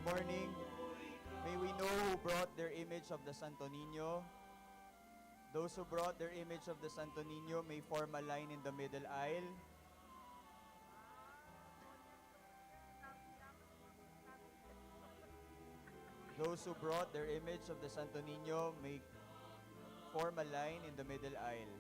morning. May we know who brought their image of the Santo Niño. Those who brought their image of the Santo Niño may form a line in the middle aisle. Those who brought their image of the Santo Niño may form a line in the middle aisle.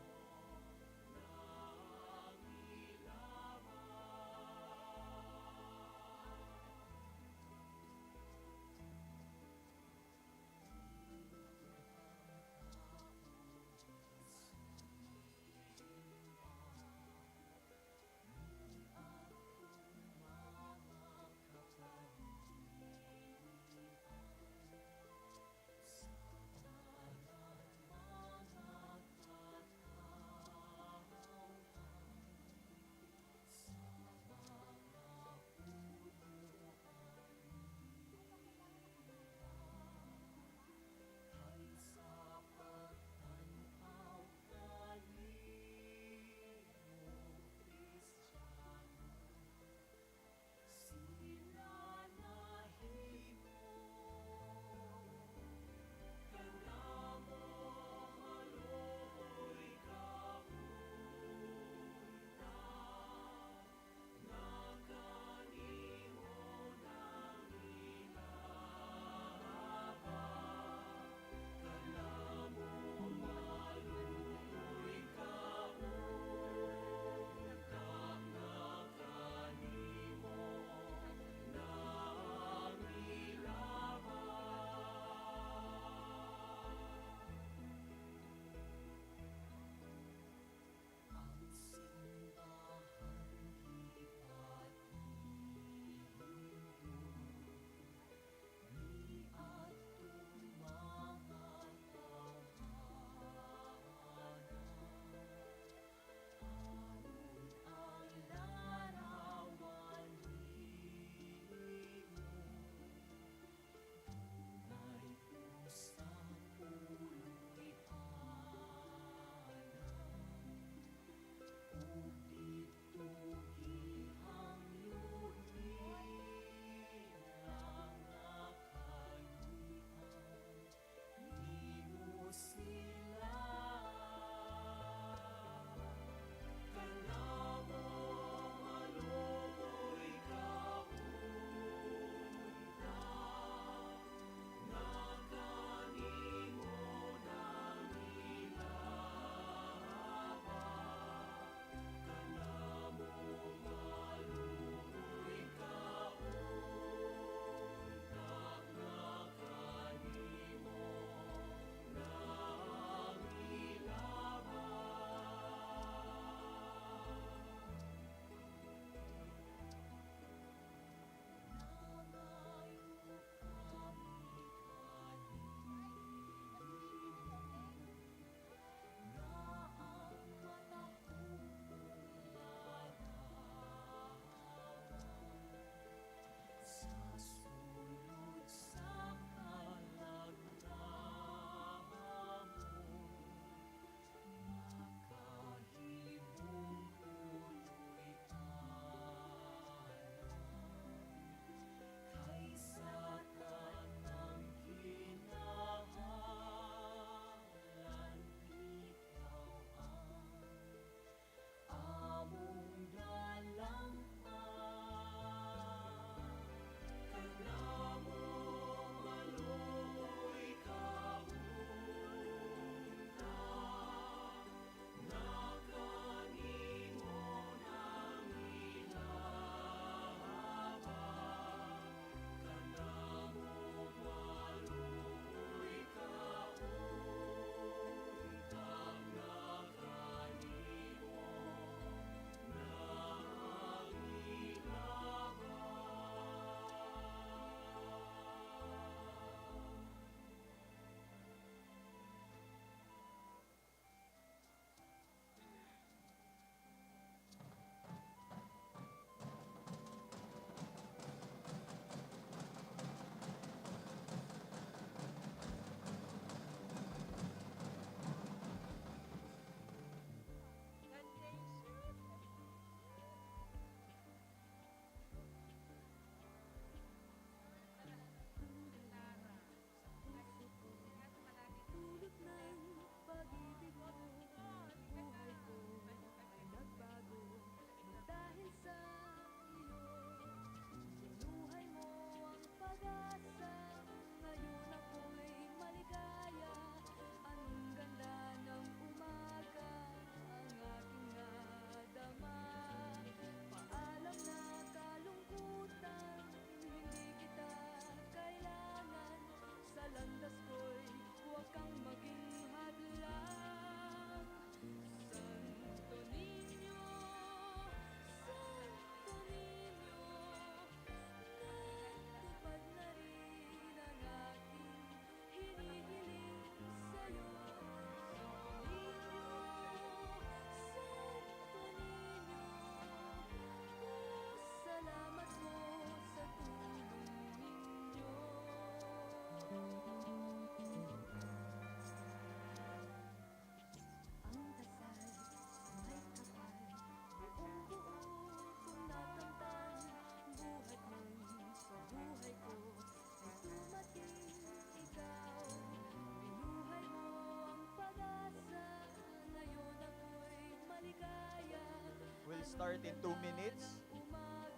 start in 2 minutes.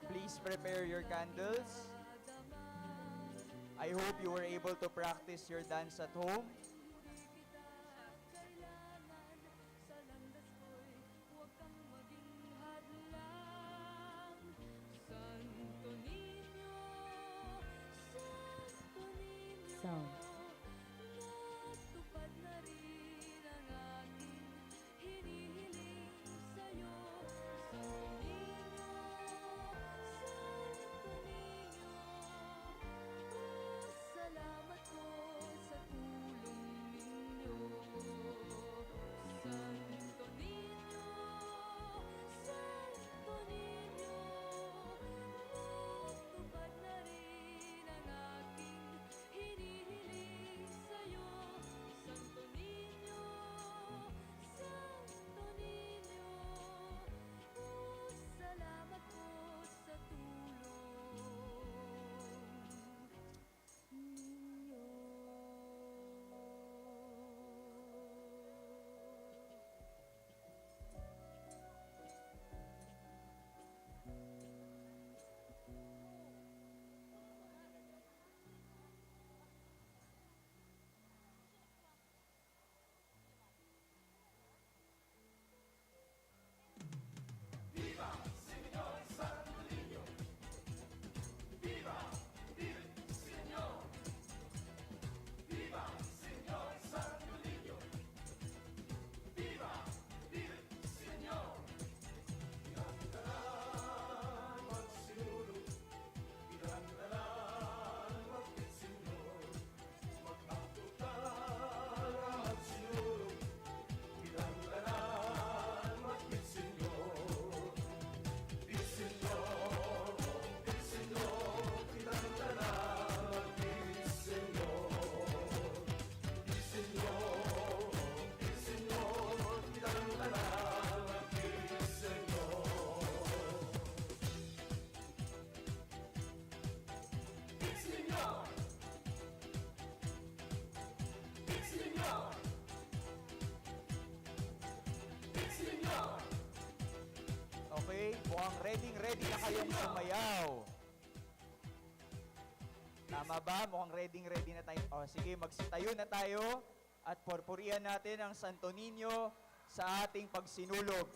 Please prepare your candles. I hope you were able to practice your dance at home. Sound. Salamat po sa tulong ninyo. Santo Niño, Santo Niño, matupad na rin ang aking hinihiling sa'yo. Santo Niño, Santo Niño, salamat po sa tulong ninyo. Okay, mukhang ready na kayong sumayaw. Tama ba? Mukhang ready na tayo. O sige, magsitayo na tayo at purpurihan natin ang Santo Niño sa ating pagsinulog.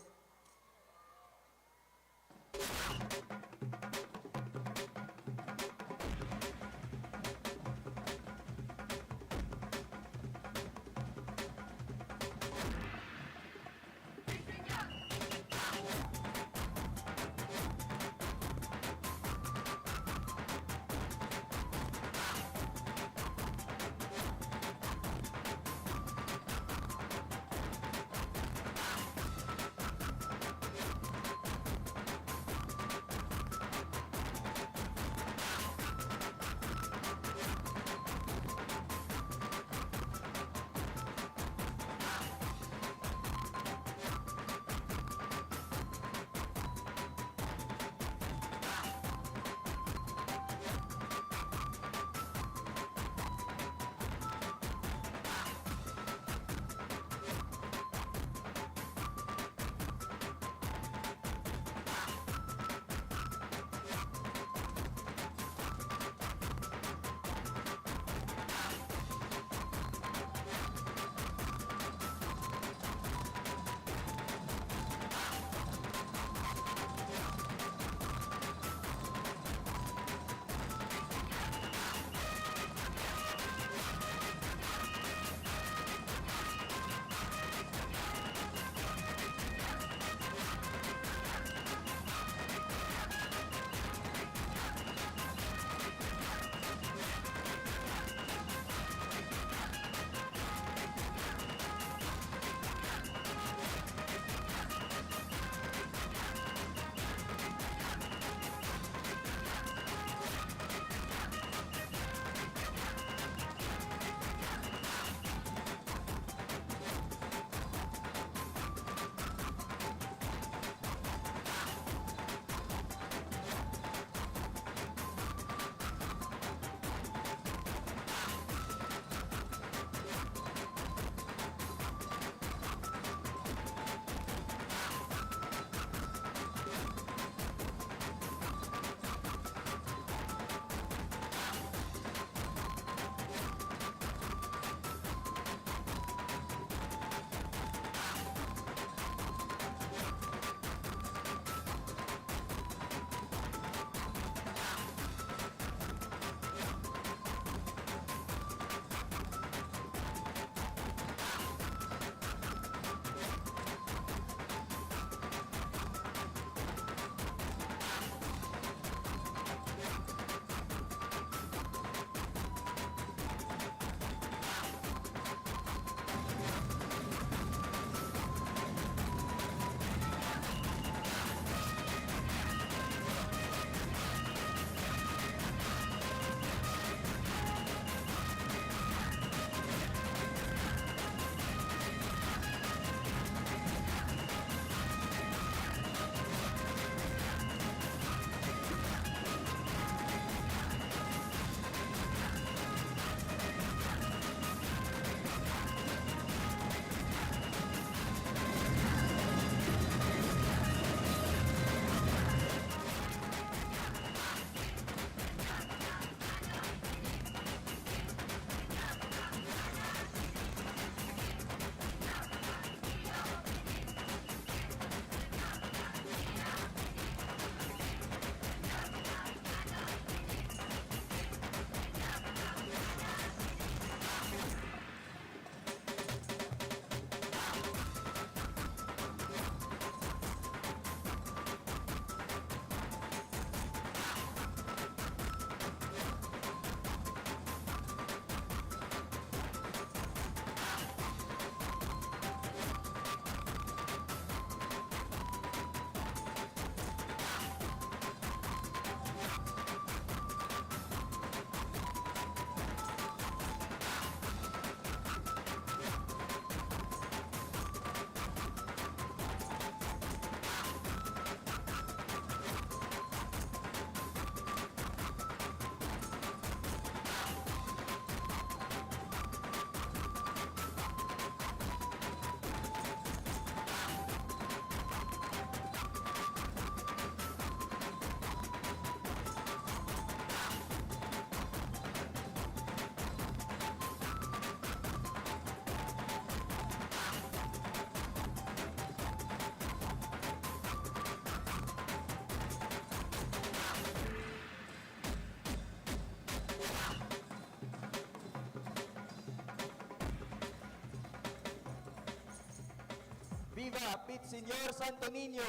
Pit Señor Santo Niño!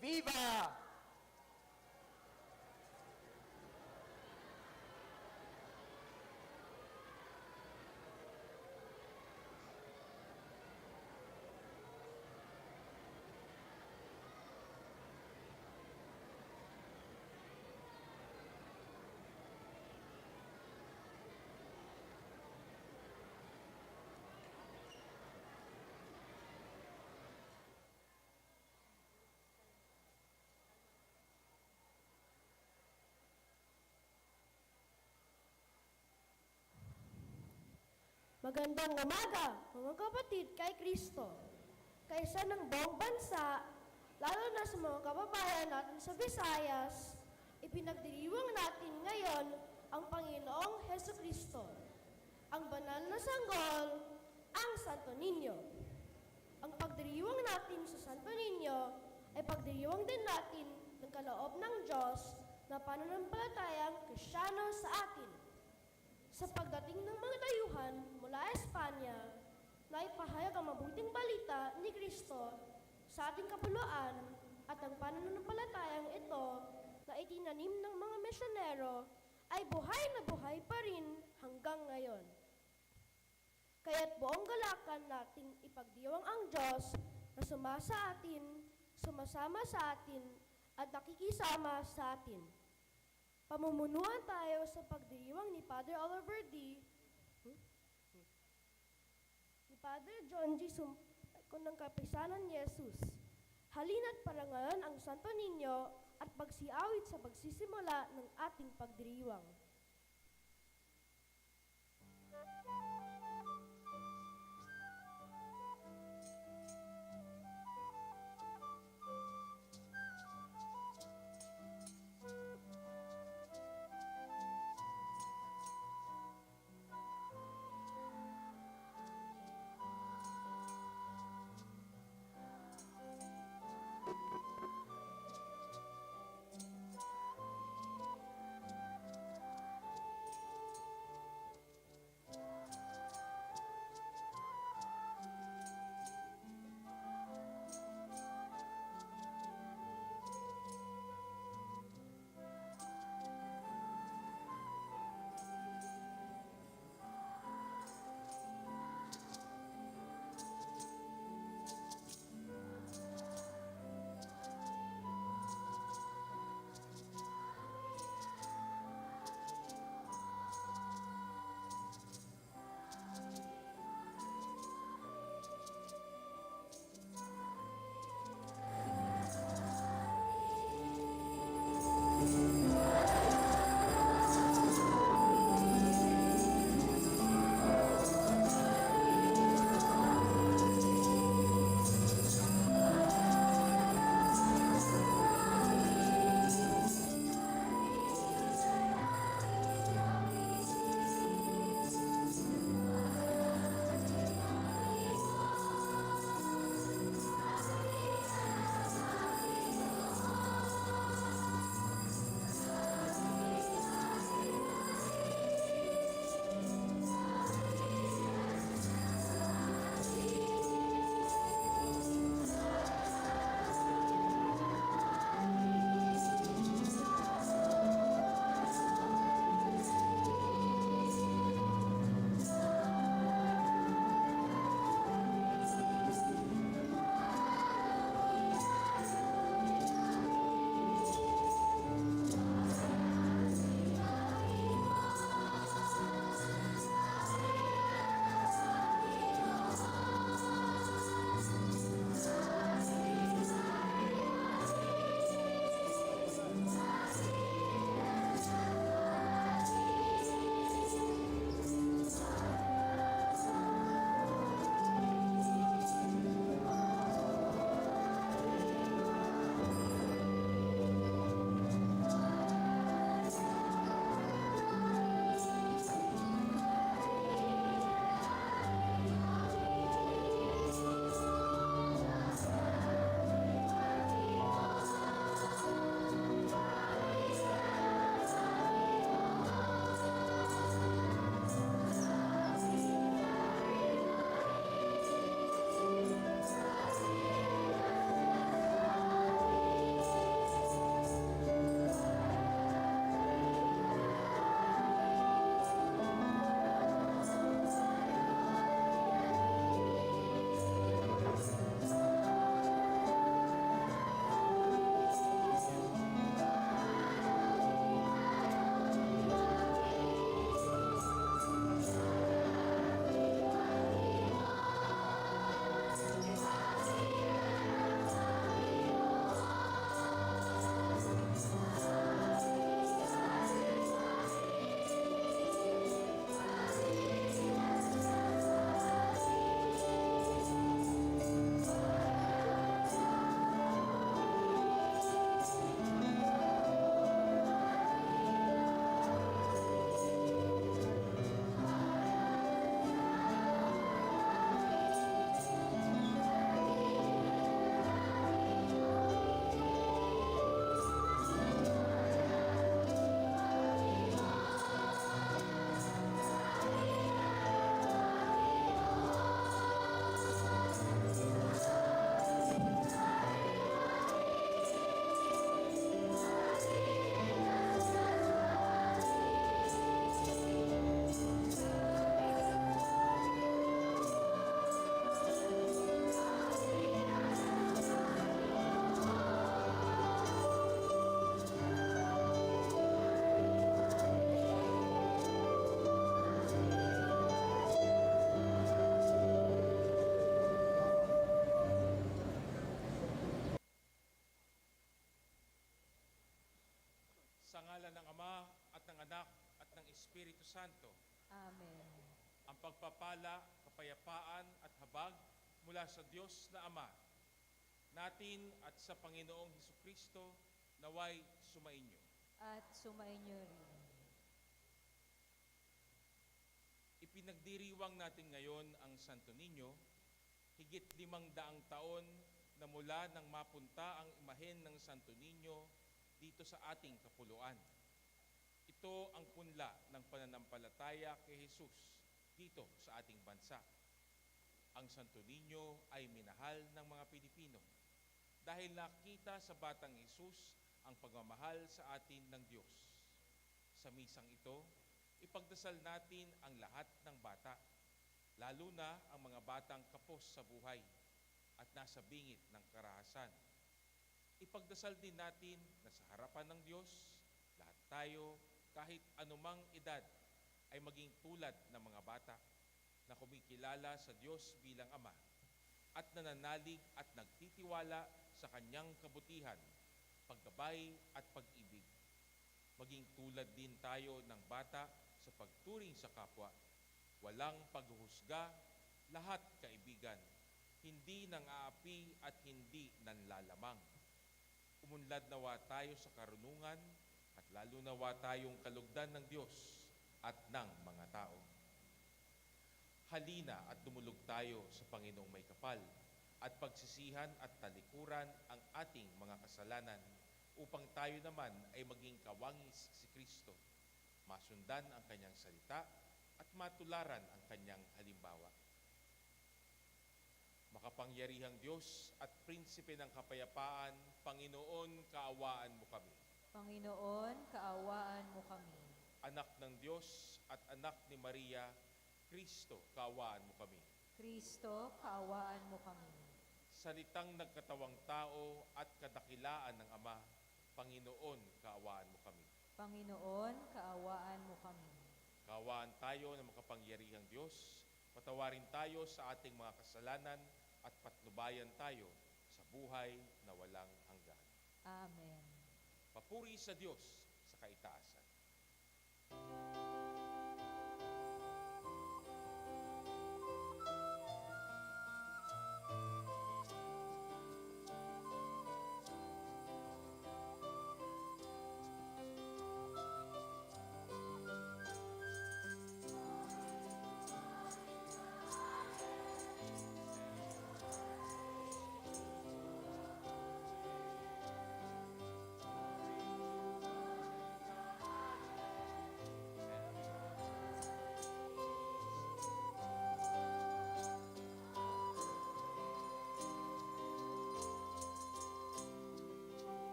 Viva! Magandang umaga, mga kapatid kay Kristo. Kaysa ng buong bansa, lalo na sa mga kababayan natin sa Visayas, ipinagdiriwang natin ngayon ang Panginoong Heso Kristo, ang banal na sanggol, ang Santo Niño. Ang pagdiriwang natin sa Santo Niño ay pagdiriwang din natin ng kaloob ng Diyos na pananampalatayang Kristiyano sa atin. Sa pagdating ng mga dayuhan mula Espanya, na ipahayag ang mabuting balita ni Kristo sa ating kapuluan at ang pananampalatayang ito na itinanim ng mga misyonero ay buhay na buhay pa rin hanggang ngayon. Kaya't buong galakan nating ipagdiwang ang Diyos na sumasa atin, sumasama sa atin at nakikisama sa atin. Pamumunuan tayo sa pagdiriwang ni Father Oliver D. Ni Father John G. Sumco ng Kapisanan ni Jesus. Halina't parangalan ang Santo Niño at pagsiawit sa pagsisimula ng ating pagdiriwang. Espiritu Santo. Amen. Ang pagpapala, kapayapaan at habag mula sa Diyos na Ama natin at sa Panginoong Hesukristo naway sumainyo. At sumainyo rin. Ipinagdiriwang natin ngayon ang Santo Niño, higit 500 taon na mula nang mapunta ang imahen ng Santo Niño dito sa ating kapuluan. Ito ang punla ng pananampalataya kay Jesus dito sa ating bansa. Ang Santo Niño ay minahal ng mga Pilipino dahil nakita sa batang Jesus ang pagmamahal sa atin ng Diyos. Sa misang ito, ipagdasal natin ang lahat ng bata, lalo na ang mga batang kapos sa buhay at nasa bingit ng karahasan. Ipagdasal din natin na sa harapan ng Diyos, lahat tayo, kahit anumang edad, ay maging tulad ng mga bata na kumikilala sa Diyos bilang Ama at nananalig at nagtitiwala sa Kanyang kabutihan, paggabay at pag-ibig. Maging tulad din tayo ng bata sa pagturing sa kapwa, walang paghuhusga, lahat kaibigan, hindi nang aapi at hindi nanlalamang. Umunlad nawa tayo sa karunungan at lalo nawa tayong kalugdan ng Diyos at ng mga tao. Halina at dumulog tayo sa Panginoong may kapal at pagsisihan at talikuran ang ating mga kasalanan upang tayo naman ay maging kawangis si Kristo, masundan ang Kanyang salita at matularan ang Kanyang halimbawa. Makapangyarihang Diyos at Prinsipe ng Kapayapaan, Panginoon, kaawaan mo kami. Panginoon, kaawaan mo kami. Anak ng Diyos at anak ni Maria, Kristo, kaawaan mo kami. Kristo, kaawaan mo kami. Salitang nagkatawang tao at kadakilaan ng Ama, Panginoon, kaawaan mo kami. Panginoon, kaawaan mo kami. Kaawaan tayo ng makapangyarihang Diyos, patawarin tayo sa ating mga kasalanan at patnubayan tayo sa buhay na walang hanggan. Amen. Papuri sa Diyos sa kaitaasan.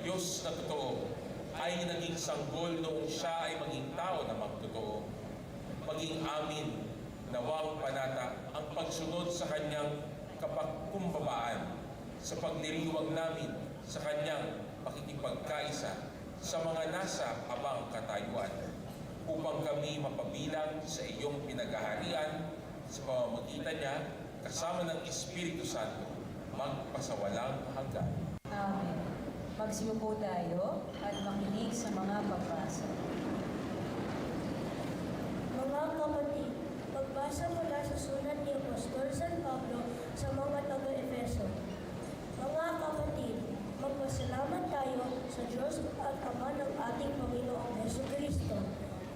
Diyos na totoo ay naging sanggol noong siya ay maging tao na magtotoo. Maging amin nawang panata ang pagsunod sa kanyang kapagkumbabaan sa pagdiriwang namin sa kanyang pakikipagkaisa sa mga nasa abang katayuan upang kami mapabilang sa iyong pinagaharian sa pamamagitan niya kasama ng Espiritu Santo magpasawalang hanggan. Amen. Magsiupo tayo at makinig sa mga pagbasa. Mga kapatid, pagbasa mula sa sulat ni Apostol San Pablo sa mga taga-Efeso. Mga kapatid, magpasalamat tayo sa Diyos at Ama ng ating Panginoong Heso Kristo.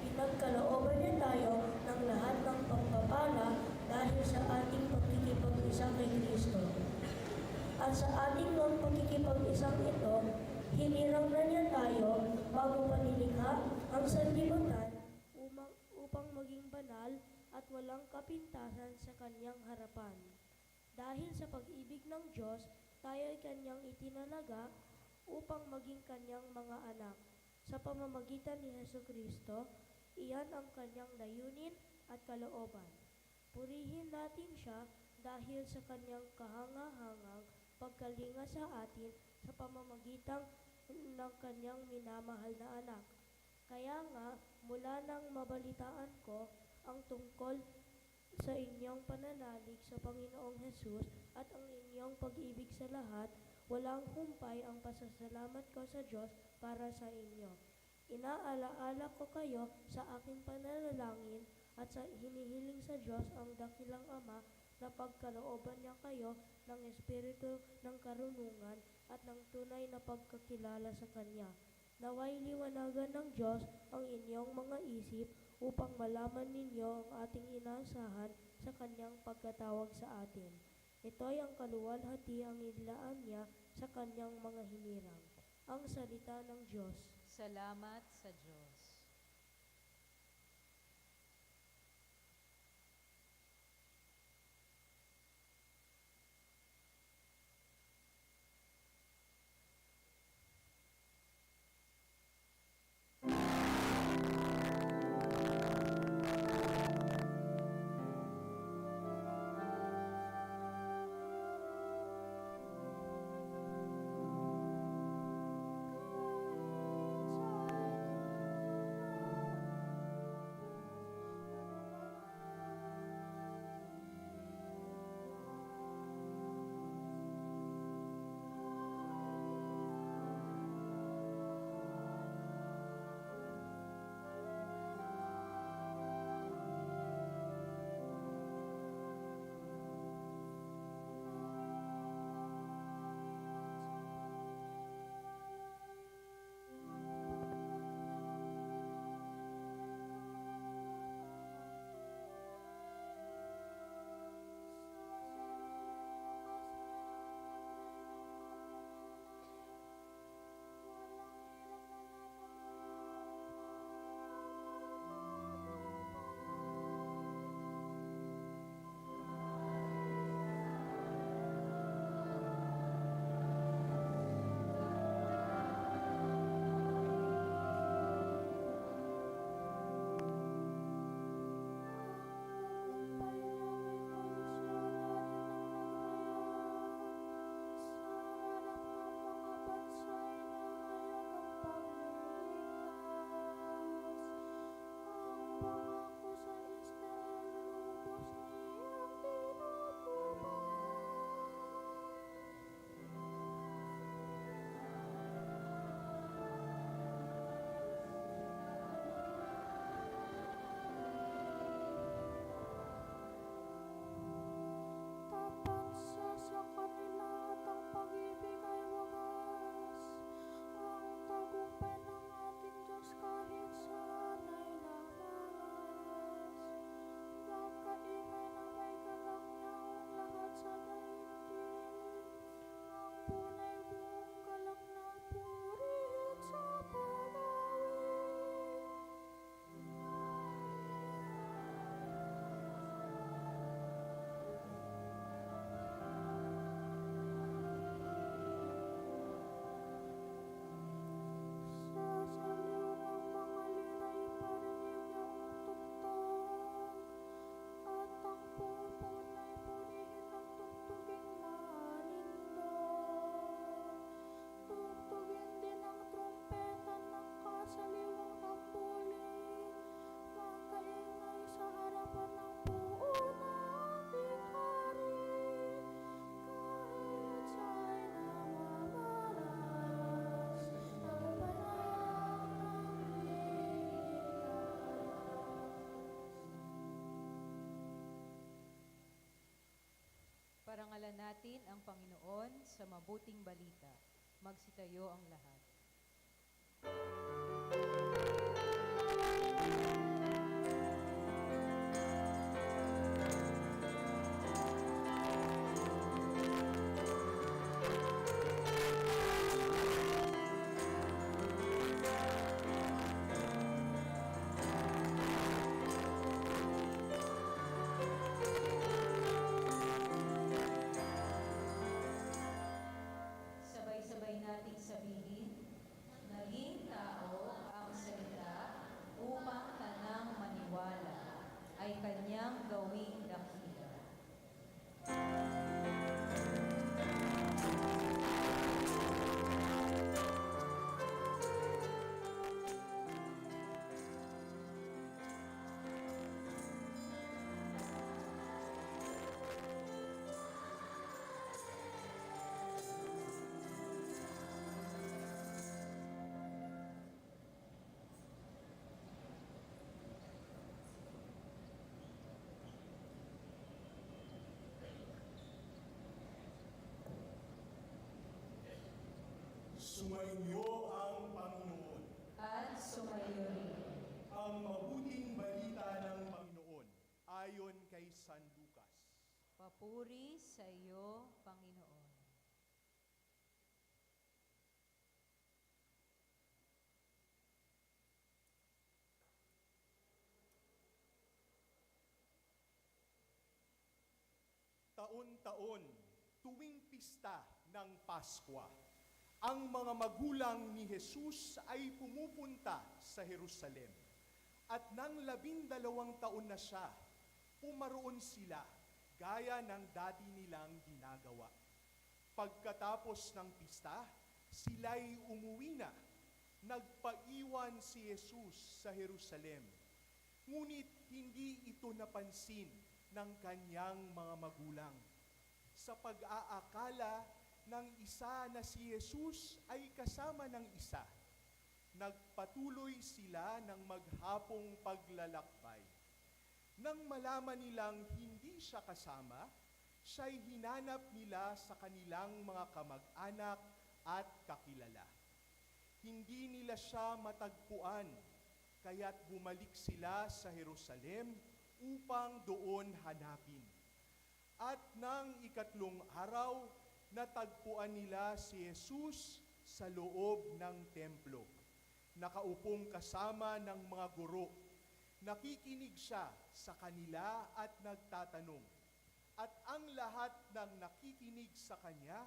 Pinagkalooban niya tayo ng lahat ng pagpapala dahil sa ating pagkikipag-isa kay Kristo. At sa ating mga pagkikipag-isang ito, hinirang na niya tayo bago pa nilikha ang sanlibutan upang maging banal at walang kapintasan sa kanyang harapan. Dahil sa pag-ibig ng Diyos, tayo ay kanyang itinalaga upang maging kanyang mga anak. Sa pamamagitan ni Heso Kristo, iyan ang kanyang layunin at kalooban. Purihin natin siya dahil sa kanyang kahangahangang pagkalinga sa atin sa pamamagitan ng kanyang minamahal na anak. Kaya nga, mula nang mabalitaan ko ang tungkol sa inyong pananalig sa Panginoong Hesus at ang inyong pag-ibig sa lahat, walang humpay ang pasasalamat ko sa Diyos para sa inyo. Inaalaala ko kayo sa aking pananalangin at sa hinihiling sa Diyos ang dakilang Ama na pagkalooban niya kayo ng espiritu ng karunungan at ng tunay na pagkakilala sa Kanya. Naway liwanagan ng Diyos ang inyong mga isip upang malaman ninyo ang ating inaasahan sa Kanyang pagkatawag sa atin. Ito'y ang kaluwalhati ang inlaan niya sa Kanyang mga hinirang. Ang salita ng Diyos. Salamat sa Diyos. Sabayan natin ang Panginoon sa mabuting balita. Magsitayo ang lahat. Sabay-sabay nating sabihin, naging tao ang salita upang kanang maniwala ay kanyang gawing dakila. Sumainyo ang Panginoon. At sumayo rin. Ang mabuting balita ng Panginoon ayon kay San Lucas. Papuri sa iyo, Panginoon. Taon-taon, tuwing pista ng Paskwa, ang mga magulang ni Jesus ay pumupunta sa Jerusalem. At nang 12 taon na siya, pumaroon sila gaya ng dati nilang ginagawa. Pagkatapos ng pista, sila'y umuwi na. Nagpaiwan si Jesus sa Jerusalem. Ngunit hindi ito napansin ng kanyang mga magulang. Sa pag-aakala ng isa na si Jesus ay kasama ng isa, nagpatuloy sila ng maghapong paglalakbay. Nang malaman nilang hindi siya kasama, siya'y hinanap nila sa kanilang mga kamag-anak at kakilala. Hindi nila siya matagpuan, kaya't bumalik sila sa Jerusalem upang doon hanapin. At nang 3 araw, natagpuan nila si Jesus sa loob ng templo. Nakaupong kasama ng mga guro. Nakikinig siya sa kanila at nagtatanong. At ang lahat ng nakikinig sa kanya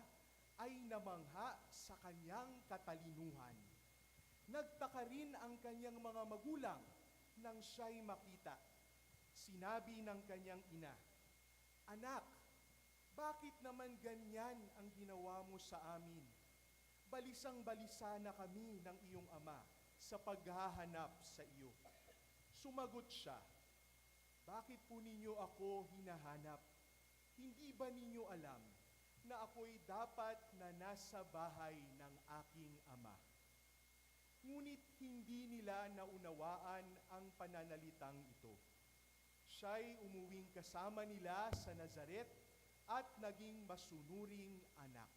ay namangha sa kanyang katalinuhan. Nagtaka rin ang kanyang mga magulang nang siya'y makita. Sinabi ng kanyang ina, "Anak, bakit naman ganyan ang ginawa mo sa amin? Balisang-balisa na kami ng iyong ama sa paghahanap sa iyo." Sumagot siya, "Bakit po ninyo ako hinahanap? Hindi ba ninyo alam na ako'y dapat na nasa bahay ng aking ama?" Ngunit hindi nila naunawaan ang pananalitang ito. Siya'y umuwing kasama nila sa Nazaret at naging masunuring anak.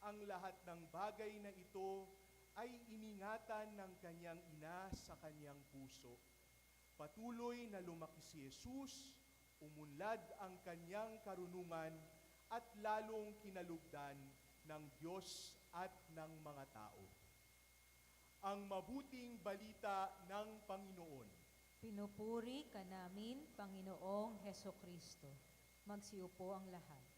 Ang lahat ng bagay na ito ay iningatan ng kanyang ina sa kanyang puso. Patuloy na lumaki si Jesus, umunlad ang kanyang karunungan at lalong kinalugdan ng Diyos at ng mga tao. Ang mabuting balita ng Panginoon. Pinupuri ka namin, Panginoong Hesukristo. Magsiupo ang lahat.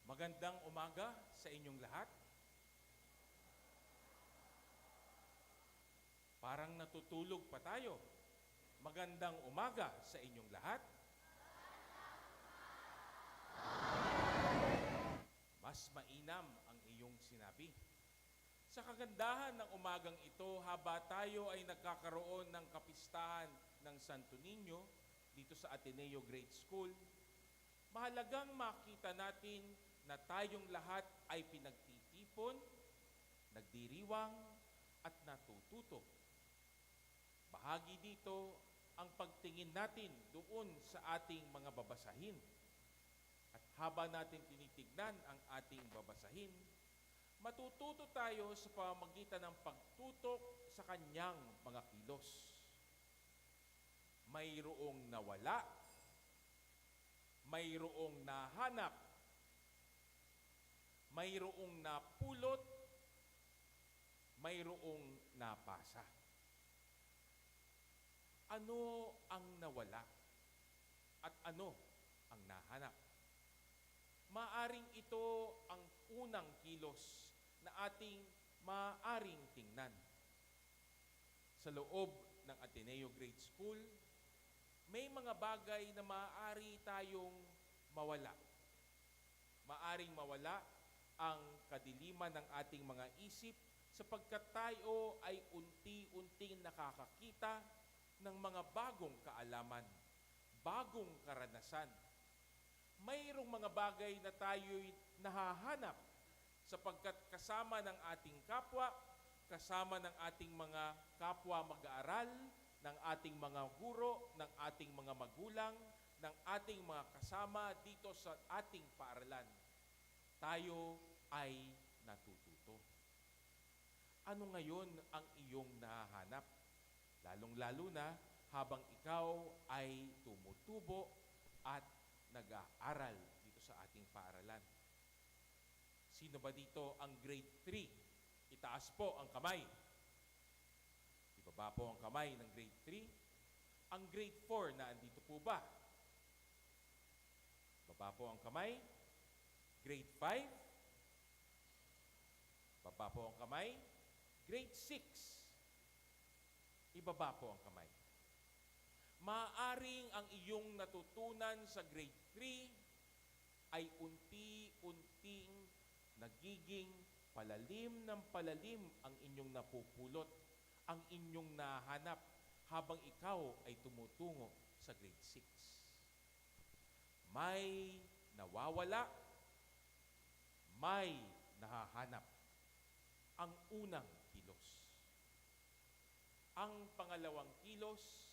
Magandang umaga sa inyong lahat. Parang natutulog pa tayo. Magandang umaga sa inyong lahat. Mas mainam ang iyong sinabi. Sa kagandahan ng umagang ito, haba tayo ay nagkakaroon ng kapistahan ng Santo Niño dito sa Ateneo Great School, mahalagang makita natin na tayong lahat ay pinagtitipon, nagdiriwang, at natututo. Bahagi dito ang pagtingin natin doon sa ating mga babasahin. At habang natin tinitignan ang ating babasahin, matututo tayo sa pamamagitan ng pagtutok sa kanyang mga kilos. Mayroong nawala, mayroong nahanap, mayroong napulot, mayroong napasa. Ano ang nawala at ano ang nahanap? Maaring ito ang unang kilos na ating maaring tingnan. Sa loob ng Ateneo Grade School, may mga bagay na maaari tayong mawala. Maaring mawala ang kadiliman ng ating mga isip sapagkat tayo ay unti-unting nakakakita ng mga bagong kaalaman, bagong karanasan. Mayroong mga bagay na tayo'y nahahanap sapagkat kasama ng ating kapwa, kasama ng ating mga kapwa mag-aaral, ng ating mga guro, ng ating mga magulang, ng ating mga kasama dito sa ating paaralan. Tayo ay natututo. Ano ngayon ang iyong nahahanap? Lalong-lalo na habang ikaw ay tumutubo at nag-aaral dito sa ating paaralan. Sino ba dito ang grade 3? Itaas po ang kamay. Ibaba po ang kamay ng grade 3. Ang grade 4 na andito po ba? Baba po ang kamay. Grade 5. Baba po ang kamay. Grade 6. Ibaba po ang kamay. Maaring ang iyong natutunan sa grade 3 ay unti-unting nagiging palalim ng palalim ang inyong napupulot, ang inyong nahanap habang ikaw ay tumutungo sa grade 6. May nawawala, may nahahanap. Ang unang kilos. Ang pangalawang kilos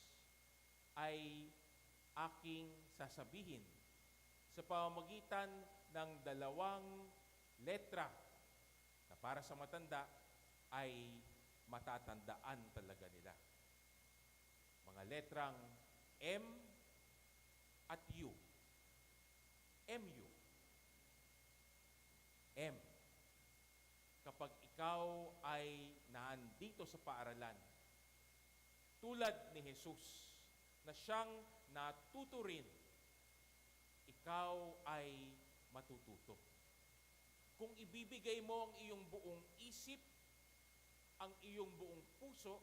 ay aking sasabihin sa pamamagitan ng dalawang letra na para sa matanda ay matatandaan talaga nila. Mga letrang M at U. MU. M. Kapag ikaw ay naandito sa paaralan, tulad ni Jesus, na siyang natuturin, ikaw ay matututo. Kung ibibigay mo ang iyong buong isip, ang iyong buong puso,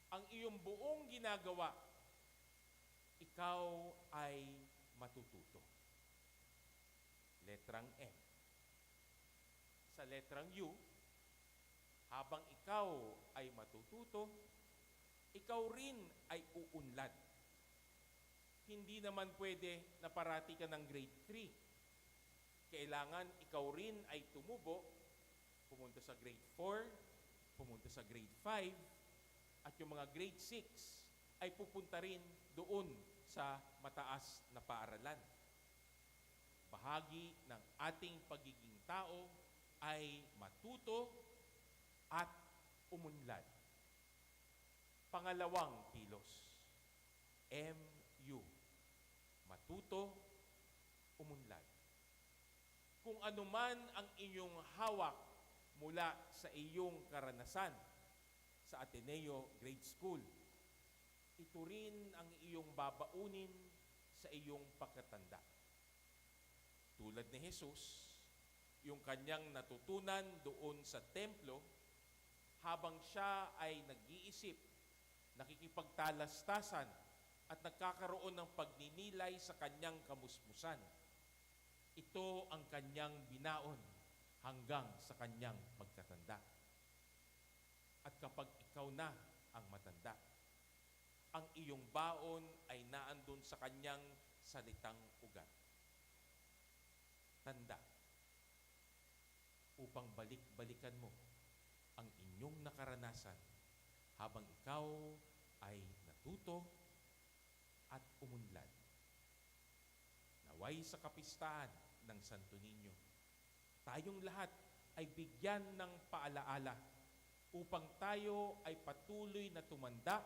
ang iyong buong ginagawa, ikaw ay matututo. Letrang M. Sa letrang U, habang ikaw ay matututo, ikaw rin ay uunlad. Hindi naman pwede na parati ka ng grade 3. Kailangan ikaw rin ay tumubo, pumunta sa grade 4, pumunta sa grade 5, at yung mga grade 6 ay pupunta rin doon sa mataas na paaralan. Bahagi ng ating pagiging tao ay matuto at umunlad. Pangalawang kilos, MU. Matuto, umunlad. Kung anuman ang inyong hawak mula sa iyong karanasan sa Ateneo Grade School, ito rin ang iyong babaunin sa iyong pagkatanda. Tulad ni Jesus, yung kanyang natutunan doon sa templo, habang siya ay nag-iisip, nakikipagtalastasan, at nagkakaroon ng pagninilay sa kanyang kamusmusan. Ito ang kanyang binaon hanggang sa kanyang magkatanda. At kapag ikaw na ang matanda, ang iyong baon ay naandun sa kanyang salitang ugat. tanda upang balik-balikan mo ang inyong nakaranasan habang ikaw ay natuto at umunlad. Naway sa kapistahan ng Santo Niño, tayong lahat ay bigyan ng paalaala upang tayo ay patuloy na tumanda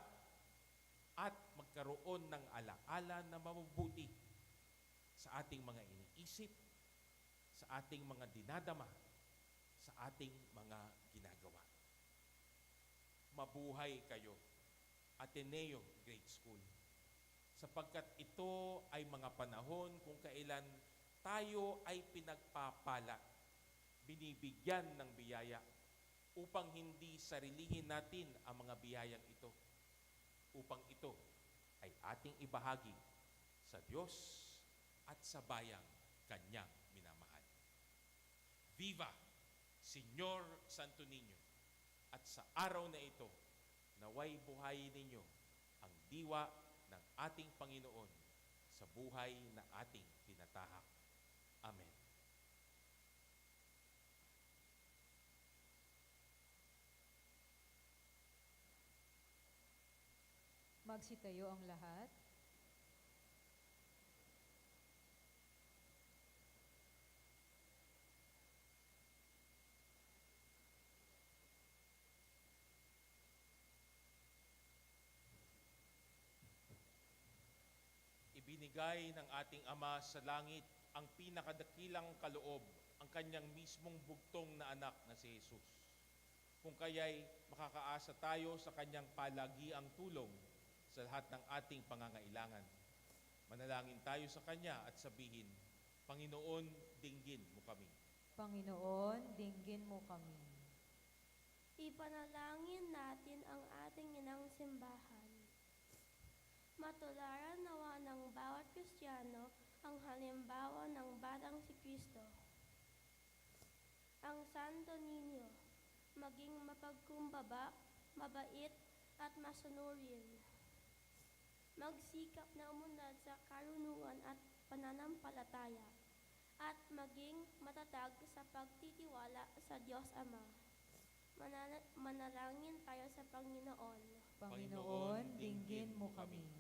at magkaroon ng alaala na mabubuti sa ating mga iniisip, sa ating mga dinadama, sa ating mga ginagawa. Mabuhay kayo, Ateneo Grade School, sapagkat ito ay mga panahon kung kailan tayo ay pinagpapala, binibigyan ng biyaya upang hindi sarilihin natin ang mga biyayang ito, upang ito ay ating ibahagi sa Diyos at sa bayang Kanyang minamahal. Viva Señor Santo Niño! At sa araw na ito, naway buhayin ninyo ang diwa ng ating Panginoon sa buhay na ating tinatahak. Amen. Magsitayo ang lahat. Ibinigay ng ating Ama sa langit ang pinakadakilang kaloob, ang kanyang mismong bugtong na anak na si Jesus. Kung kaya'y makakaasa tayo sa kanyang palagiang tulong sa lahat ng ating pangangailangan. Manalangin tayo sa kanya at sabihin, Panginoon, dinggin mo kami. Panginoon, dinggin mo kami. Ipanalangin natin ang ating inang simbahan. Matularan nawa ng bawat Kristiyano ang halimbawa ng batang si Kristo. Ang Santo Niño, maging mapagkumbaba, mabait at masunurin. Magsikap na umunlad sa karunungan at pananampalataya at maging matatag sa pagtitiwala sa Diyos Ama. Manalangin tayo sa Panginoon. Panginoon, dinggin mo kami.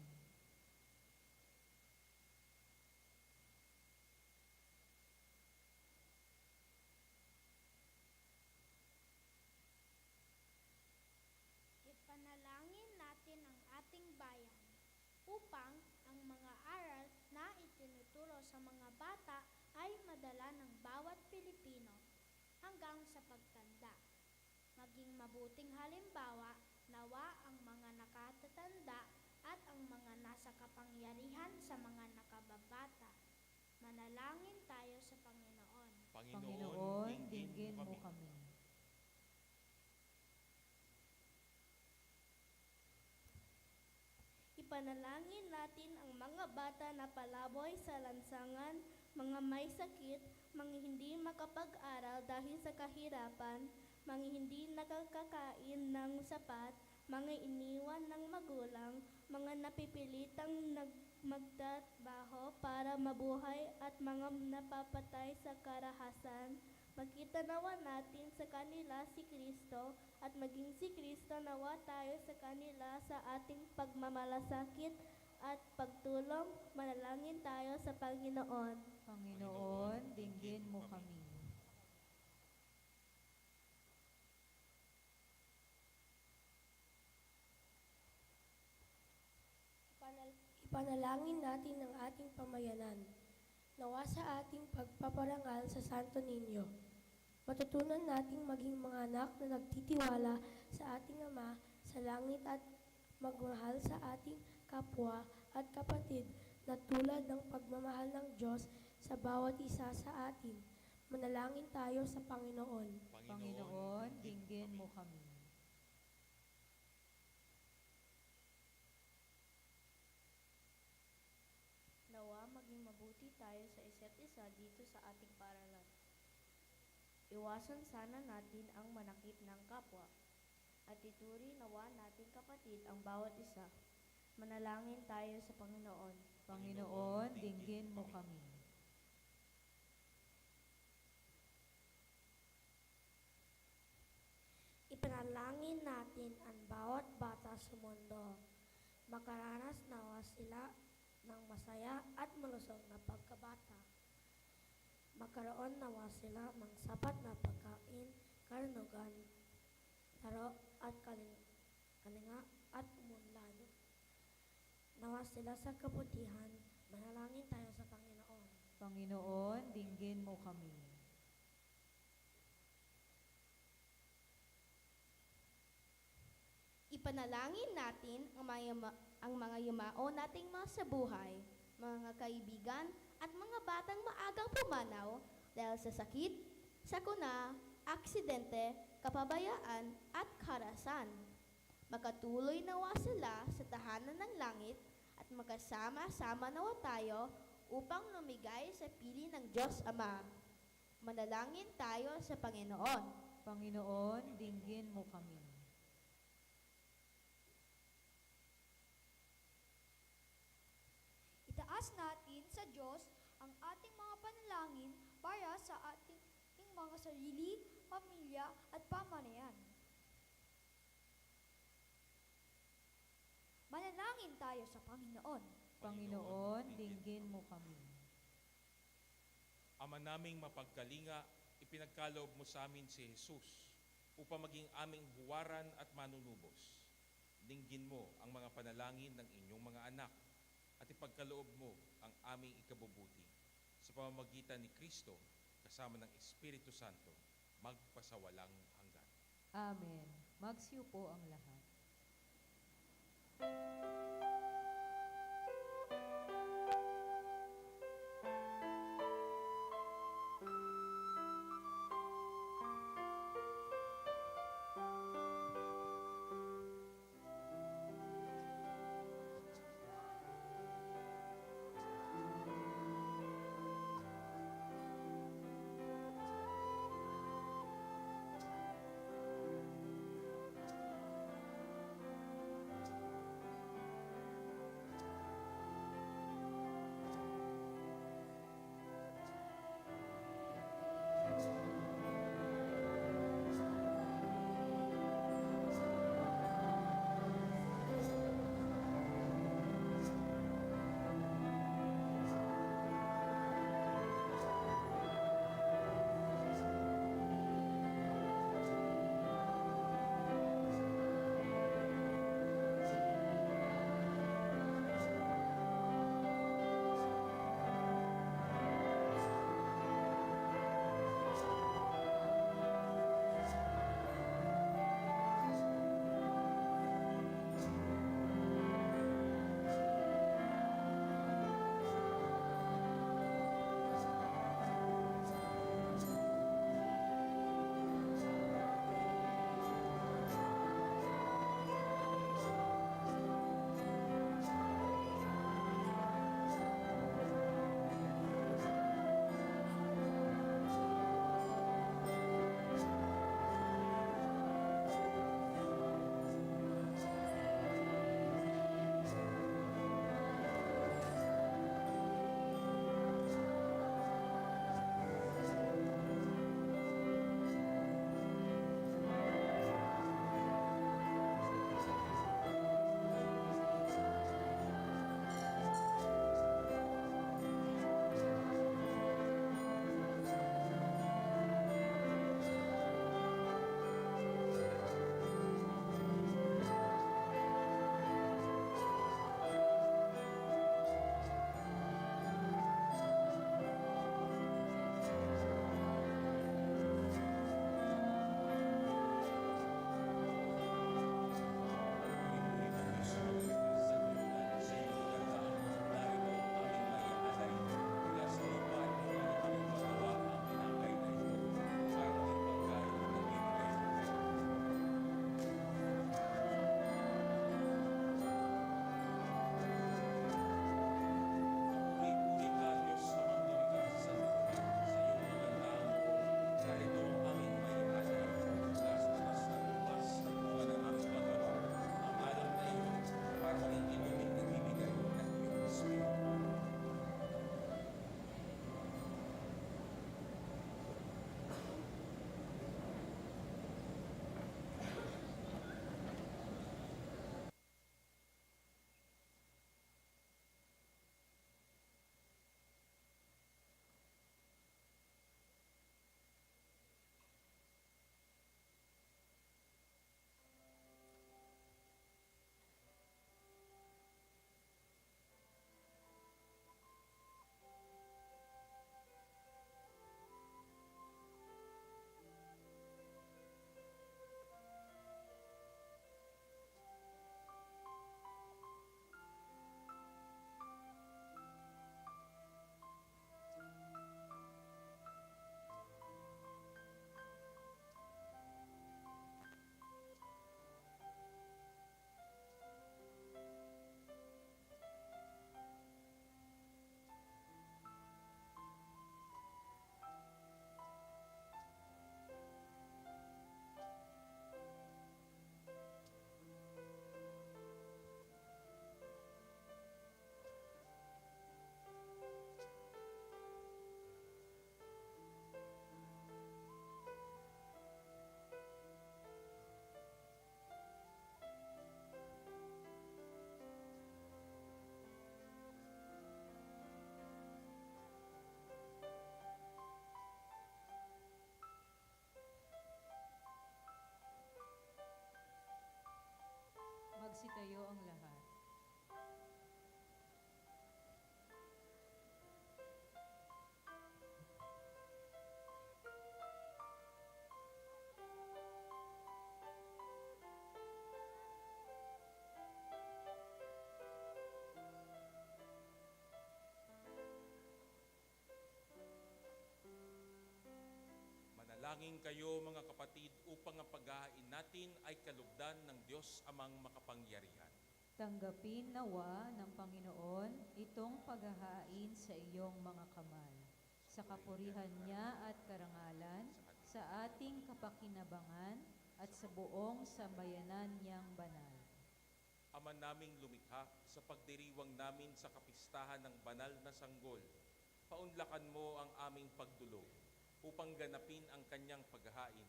Ipanalangin natin ang ating bayan upang ang mga aral na itinuturo sa mga bata ay madala ng bawat Pilipino hanggang sa pagtanda. Maging mabuting halimbawa nawa ang mga nakatatanda at ang mga nasa kapangyarihan sa mga nakababata. Manalangin tayo sa Panginoon. Panginoon, dinggin mo kami. Ipanalangin natin ang mga bata na palaboy sa lansangan, mga may sakit, mga hindi makapag-aral dahil sa kahirapan, mga hindi nakakakain ng sapat, mga iniwan ng magulang, mga napipilitang magtatrabaho para mabuhay at mga napapatay sa karahasan. Makita nawa natin sa kanila si Kristo at maging si Kristo nawa tayo sa kanila sa ating pagmamalasakit at pagtulong. Manalangin tayo sa Panginoon. Panginoon, dinggin mo kami. Ipanalangin natin ang ating pamayanan. Nawa sa ating pagpaparangal sa Santo Niño, matutunan nating maging mga anak na nagtitiwala sa ating Ama sa langit at magmahal sa ating kapwa at kapatid na tulad ng pagmamahal ng Diyos sa bawat isa sa atin. Manalangin tayo sa Panginoon. Panginoon, dinggin mo kami. Nawa maging mabuti tayo sa isa't isa dito sa ating paaralan. Iwasan sana natin ang manakit ng kapwa at ituri nawa natin kapatid ang bawat isa. Manalangin tayo sa Panginoon. Panginoon, dinggin mo kami. natin ang bawat bata sa mundo. Makaranas nawa sila ng masaya at malusog na pagkabata. Magkaroon nawa sila ng sapat na pagkain, karunugan, laro at kalinga at umunlad. Nawa sila sa kabutihan, manalangin tayo sa Panginoon. Panginoon, dinggin mo kami. Ipanalangin natin ang mga yumao nating mga sa buhay, mga kaibigan at mga batang maagang pumanaw dahil sa sakit, sakuna, aksidente, kapabayaan at karasan. Makatuloy nawa sila sa tahanan ng langit at magkasama-sama nawa tayo upang lumigay sa pili ng Diyos Ama. Manalangin tayo sa Panginoon. Panginoon, dinggin mo kami. Itaas natin sa Diyos ang ating mga panalangin para sa ating mga sarili, pamilya at pamanayan. Manalangin tayo sa Panginoon. Panginoon, dinggin mo kami. Ama naming mapagkalinga, ipinagkaloob mo sa amin si Jesus upang maging aming huwaran at manunubos. Dinggin mo ang mga panalangin ng inyong mga anak at ipagkaloob mo ang aming ikabubuti sa pamamagitan ni Kristo kasama ng Espiritu Santo magpasawalang hanggan. Amen. Magsiupo ang lahat. Sumayo ang lahat. Manalangin kayo mga kapatid upang ang paghahain natin ay kalugdan ng Diyos amang makapangyarihan. Tanggapin nawa ng Panginoon itong paghahain sa iyong mga kamay, sa kapurihan niya at karangalan, sa ating kapakinabangan at sa buong sambayanan niyang banal. Ama naming lumikha, sa pagdiriwang namin sa kapistahan ng banal na sanggol, paunlakan mo ang aming pagdulog upang ganapin ang kanyang paghahain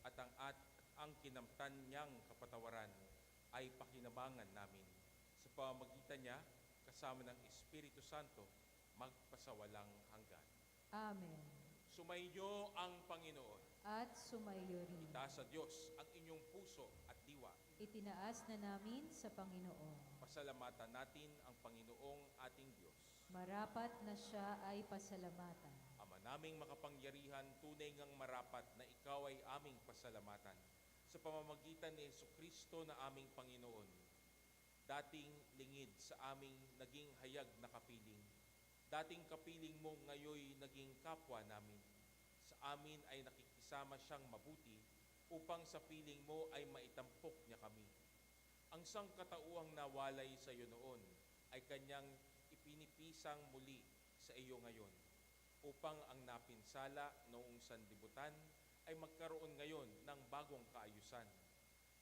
at ang kinamtan niyang kapatawaran ay pakinabangan namin. Sa pamamagitan niya, kasama ng Espiritu Santo, magpasawalang hanggan. Amen. Sumainyo ang Panginoon. At sumayo rin. Itaas sa Diyos ang inyong puso at diwa. Itinaas na namin sa Panginoon. Pasalamatan natin ang Panginoong ating Diyos. Marapat na siya ay pasalamatan. Ama naming makapangyarihan, tunay ngang marapat na ikaw ay aming pasalamatan sa pamamagitan ni Jesucristo na aming Panginoon. Dating lingid sa aming naging hayag na kapiling. Dating kapiling mo ngayoy naging kapwa namin. Sa amin ay nakikisama siyang mabuti upang sa piling mo ay maitampok niya kami. Ang sangkatauhang nawalay sa iyo noon ay kanyang ipinipisang muli sa iyo ngayon upang ang napinsala noong sanlibutan ay magkaroon ngayon ng bagong kaayusan.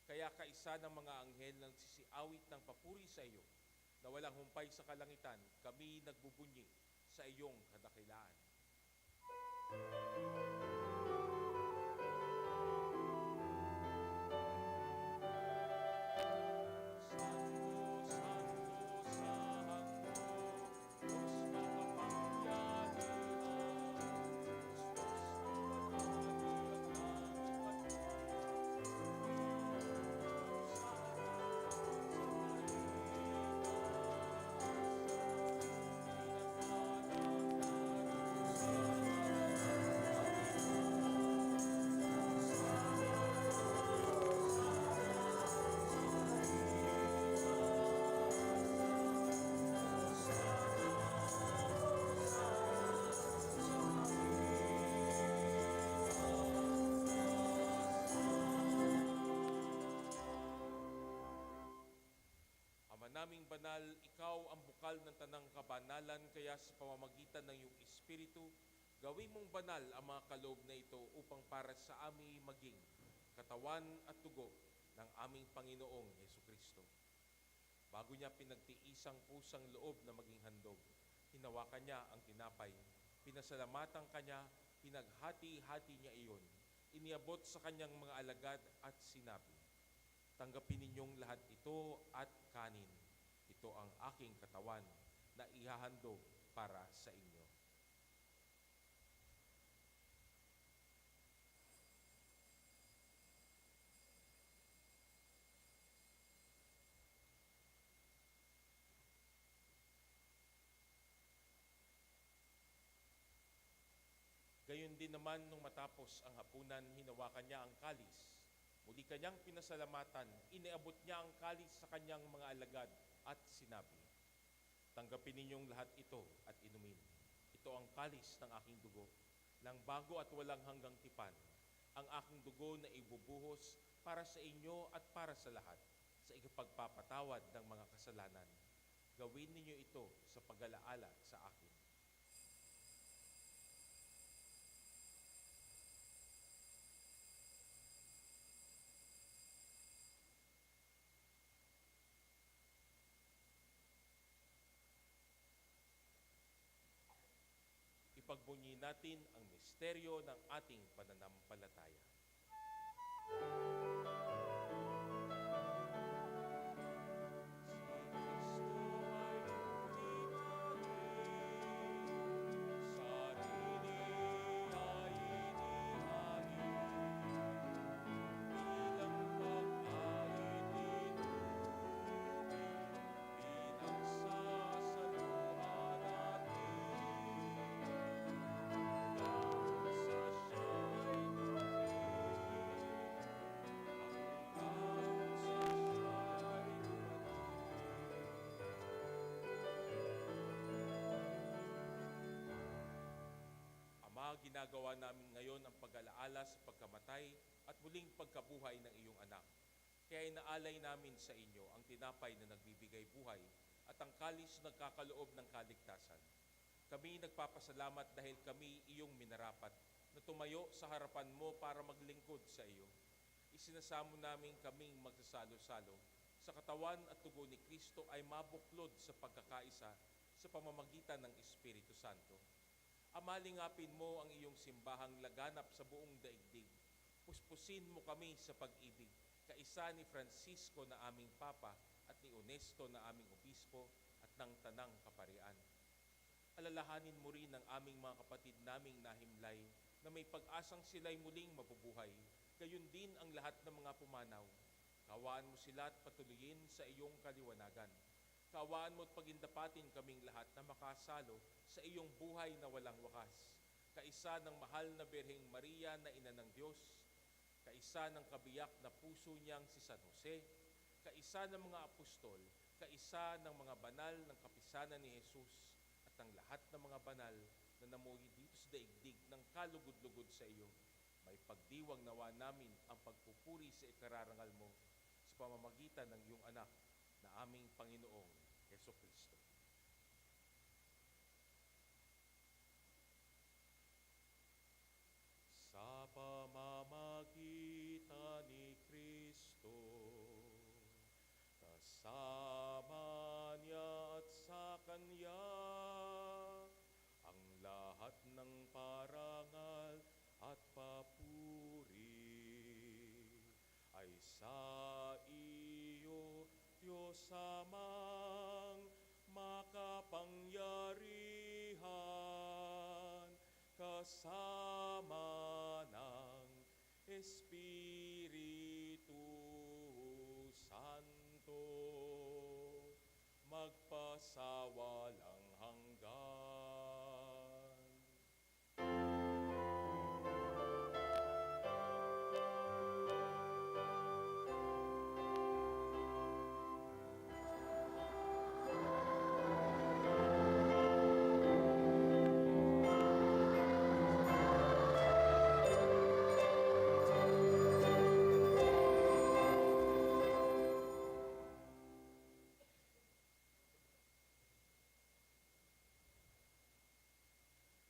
Kaya kaisa ng mga anghel ng sisiawit ng papuri sa iyo na walang humpay sa kalangitan, kami nagbubunyi sa iyong kadakilaan. Naming banal, ikaw ang bukal ng tanang kabanalan, kaya sa pamamagitan ng iyong Espiritu, gawin mong banal ang mga kaloob na ito upang para sa amin maging katawan at dugo ng aming Panginoong Jesucristo. Bago niya pinagtiisang pusang loob na maging handog, hinawakan niya ang tinapay, pinasalamatan kanya, pinaghati-hati niya iyon, iniabot sa kanyang mga alagad at sinabi, "Tanggapin ninyong lahat ito at kanin. Ito ang aking katawan na ihahandog para sa inyo." Gayon din naman nung matapos ang hapunan, hinawakan niya ang kalis. Muli kanyang pinasalamatan, iniabot niya ang kalis sa kanyang mga alagad at sinabi, "Tanggapin ninyong lahat ito at inumin. Ito ang kalis ng aking dugo, ng bago at walang hanggang tipan, ang aking dugo na ibubuhos para sa inyo at para sa lahat, sa ikapagpapatawad ng mga kasalanan. Gawin ninyo ito sa pag-alaala sa akin." Ipagbunyi natin ang misteryo ng ating pananampalataya. Ginagawa namin ngayon ang pag-alaala sa pagkamatay at muling pagkabuhay ng iyong anak. Kaya inaalay namin sa inyo ang tinapay na nagbibigay buhay at ang kalis na nagkakaloob ng kaligtasan. Kami nagpapasalamat dahil kami iyong minarapat na tumayo sa harapan mo para maglingkod sa iyo. Isinasamo namin kaming magsasalo-salo sa katawan at tugo ni Kristo ay mabuklod sa pagkakaisa sa pamamagitan ng Espiritu Santo. Amalingapin mo ang iyong simbahang laganap sa buong daigdig. Puspusin mo kami sa pag-ibig, kaisa ni Francisco na aming Papa at ni Onesto na aming Obispo at ng Tanang Kaparian. Alalahanin mo rin ang aming mga kapatid naming nahimlay na may pag-asang sila'y muling mabubuhay, gayon din ang lahat ng mga pumanaw. Kawaan mo sila at patuloyin sa iyong kaliwanagan. Kawaan mo at pagindapatin kaming lahat na makasalo sa iyong buhay na walang wakas. Kaisa ng mahal na Birheng Maria na Ina ng Diyos, kaisa ng kabiyak na puso niyang si San Jose, kaisa ng mga apostol, kaisa ng mga banal ng kapisanan ni Jesus, at ang lahat ng mga banal na namuhi dito sa daigdig ng kalugod-lugod sa iyo. May pagdiwang nawa namin ang pagpupuri sa ikararangal mo sa pamamagitan ng iyong anak na aming Panginoong Jesucristo. Sa pamamagitan ni Kristo, kasama niya at sa Kanya, ang lahat ng parangal at papuri ay sa iyo, Diyos amang makapangyarihan, kasama ng Espiritu Santo, magpasawalang hanggan.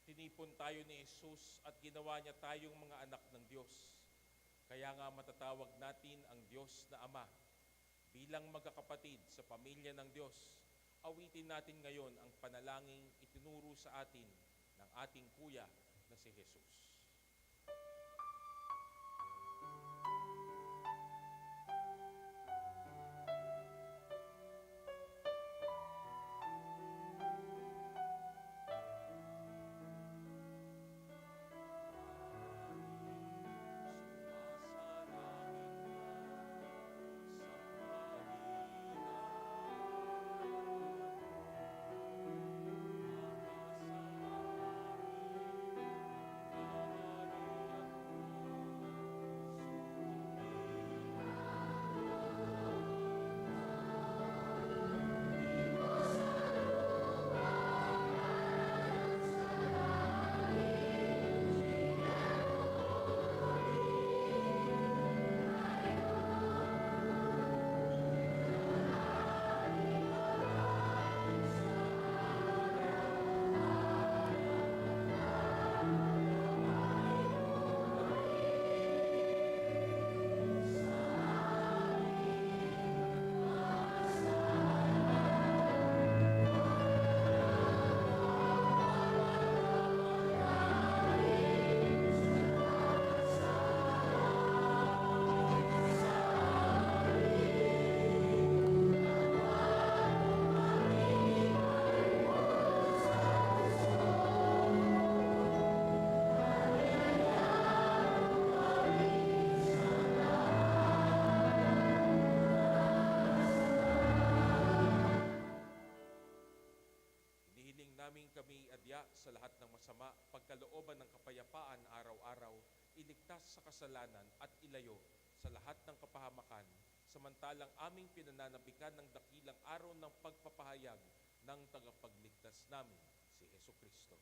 Tinipon tayo ni Jesus at ginawa niya tayong mga anak ng Diyos. Kaya nga matatawag natin ang Diyos na Ama. Bilang magkakapatid sa pamilya ng Diyos, awitin natin ngayon ang panalangin itinuro sa atin ng ating Kuya na si Jesus. Kami adya sa lahat ng masama, pagkalooban ng kapayapaan araw-araw, iligtas sa kasalanan at ilayo sa lahat ng kapahamakan, samantalang aming pinananabikan ng dakilang araw ng pagpapahayag ng tagapagligtas namin, si Jesucristo.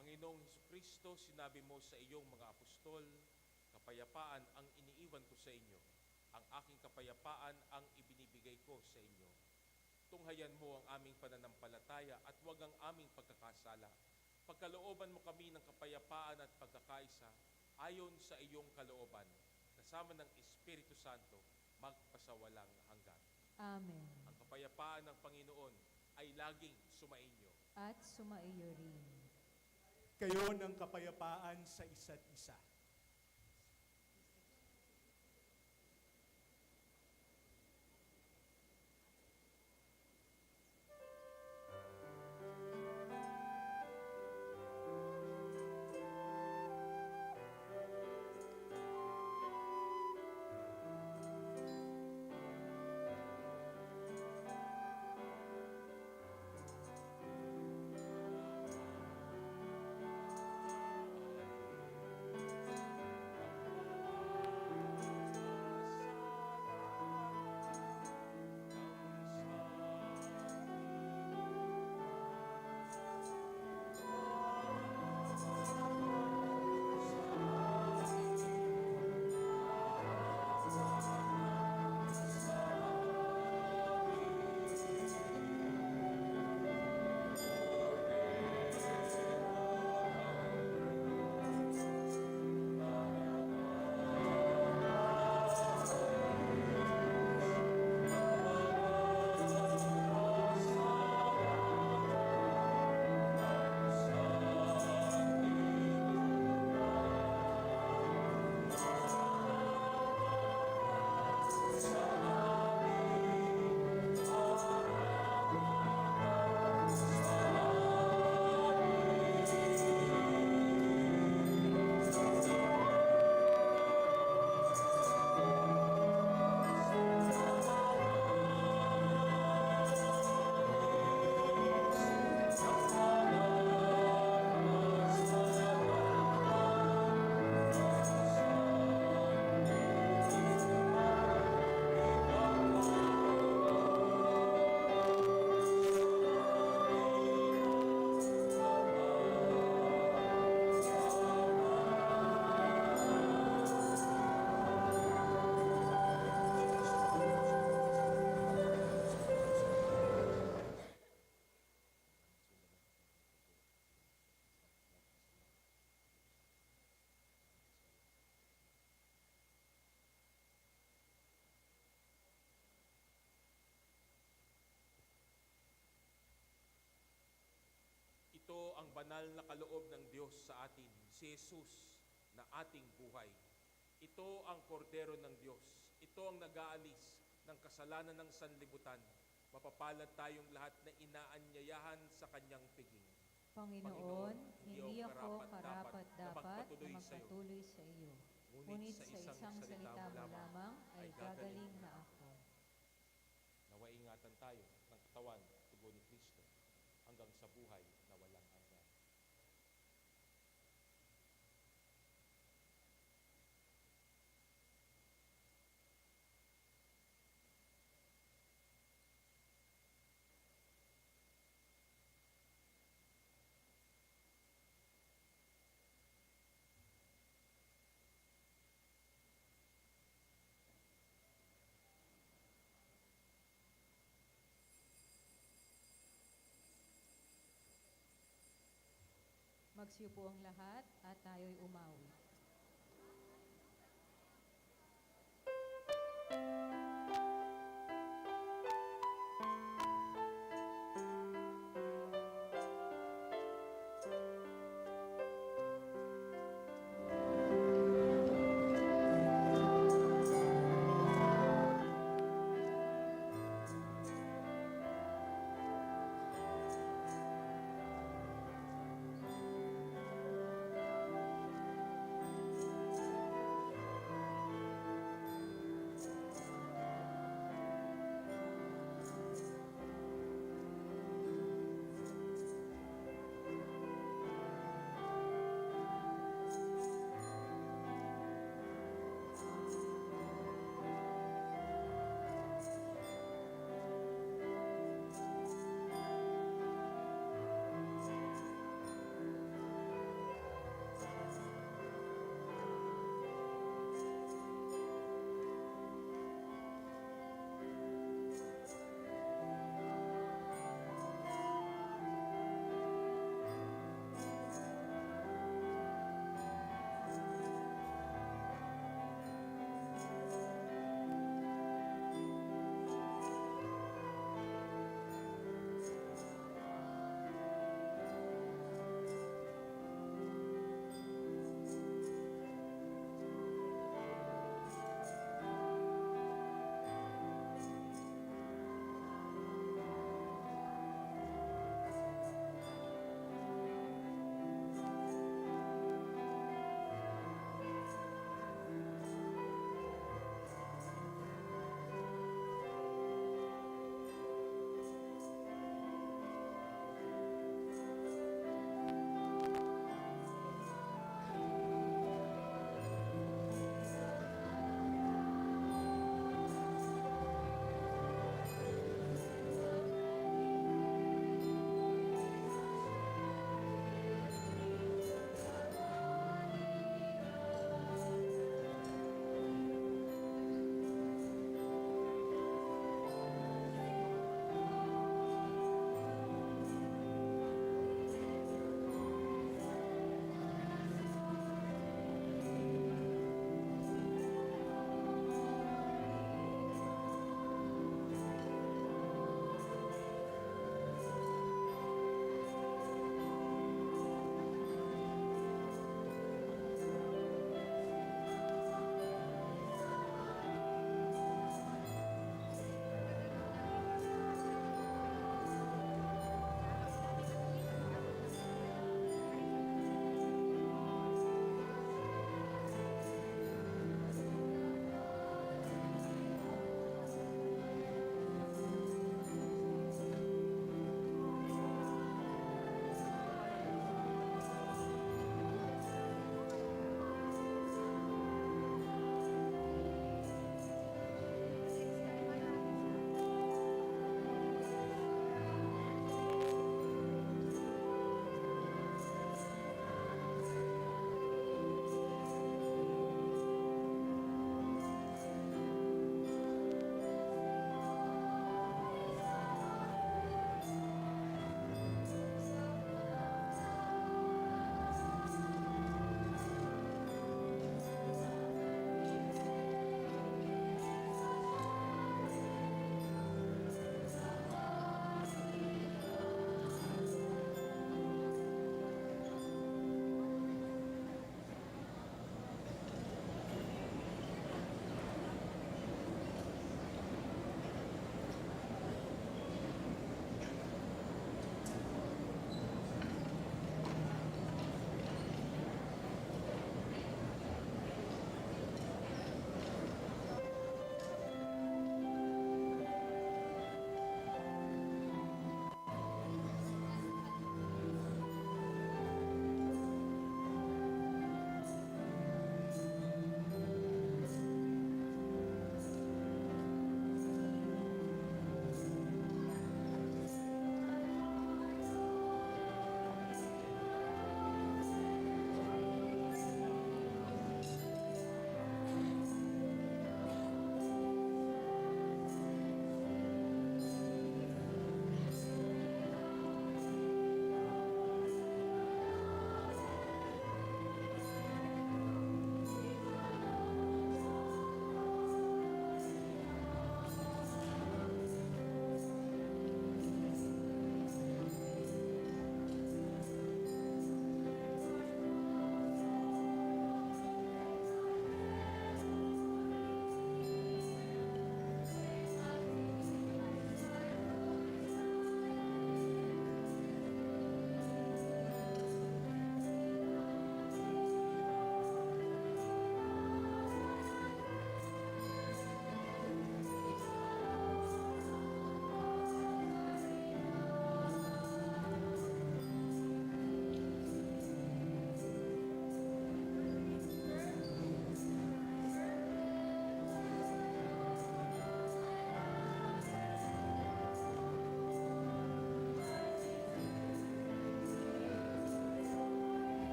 Panginoong Kristo, sinabi mo sa iyong mga apostol, kapayapaan ang iniiwan ko sa inyo. Ang aking kapayapaan ang ibinibigay ko sa inyo. Tunghayan mo ang aming pananampalataya at huwag ang aming pagkakasala. Pagkalooban mo kami ng kapayapaan at pagkakaisa ayon sa iyong kalooban, kasama ng Espiritu Santo, magpasawalang hanggan. Amen. Ang kapayapaan ng Panginoon ay laging sumainyo. At sumaiyo rin. Kayo ng kapayapaan sa isa't isa. Ito ang banal na kaloob ng Diyos sa atin, si Jesus na ating buhay. Ito ang kordero ng Diyos. Ito ang nag-aalis ng kasalanan ng sanlibutan. Mapapalad tayong lahat na inaanyayahan sa kanyang piging. Panginoon, hindi ako karapat-dapat karapat-dapat na magpatuloy sa iyo. magpatuloy sa iyo. Ngunit sa isang salita mo lamang ay gagaling na ako. Naway ingatan tayo ng katawan, tugo ni Kristo, hanggang sa buhay na walang hanggan. Magsiupo ang lahat at tayo'y umawi.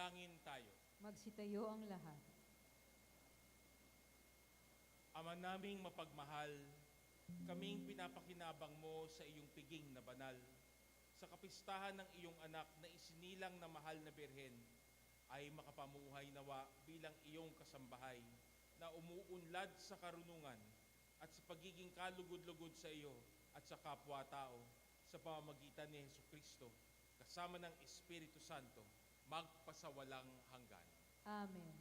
Manalangin tayo. Magsitayo ang lahat. Ama naming mapagmahal, kaming pinapakinabang mo sa iyong piging na banal. Sa kapistahan ng iyong anak na isinilang na mahal na birhen, ay makapamuhay nawa bilang iyong kasambahay na umuunlad sa karunungan at sa pagiging kalugod-lugod sa iyo at sa kapwa-tao sa pamamagitan ni Jesucristo kasama ng Espiritu Santo magpasawalang hanggan. Amen.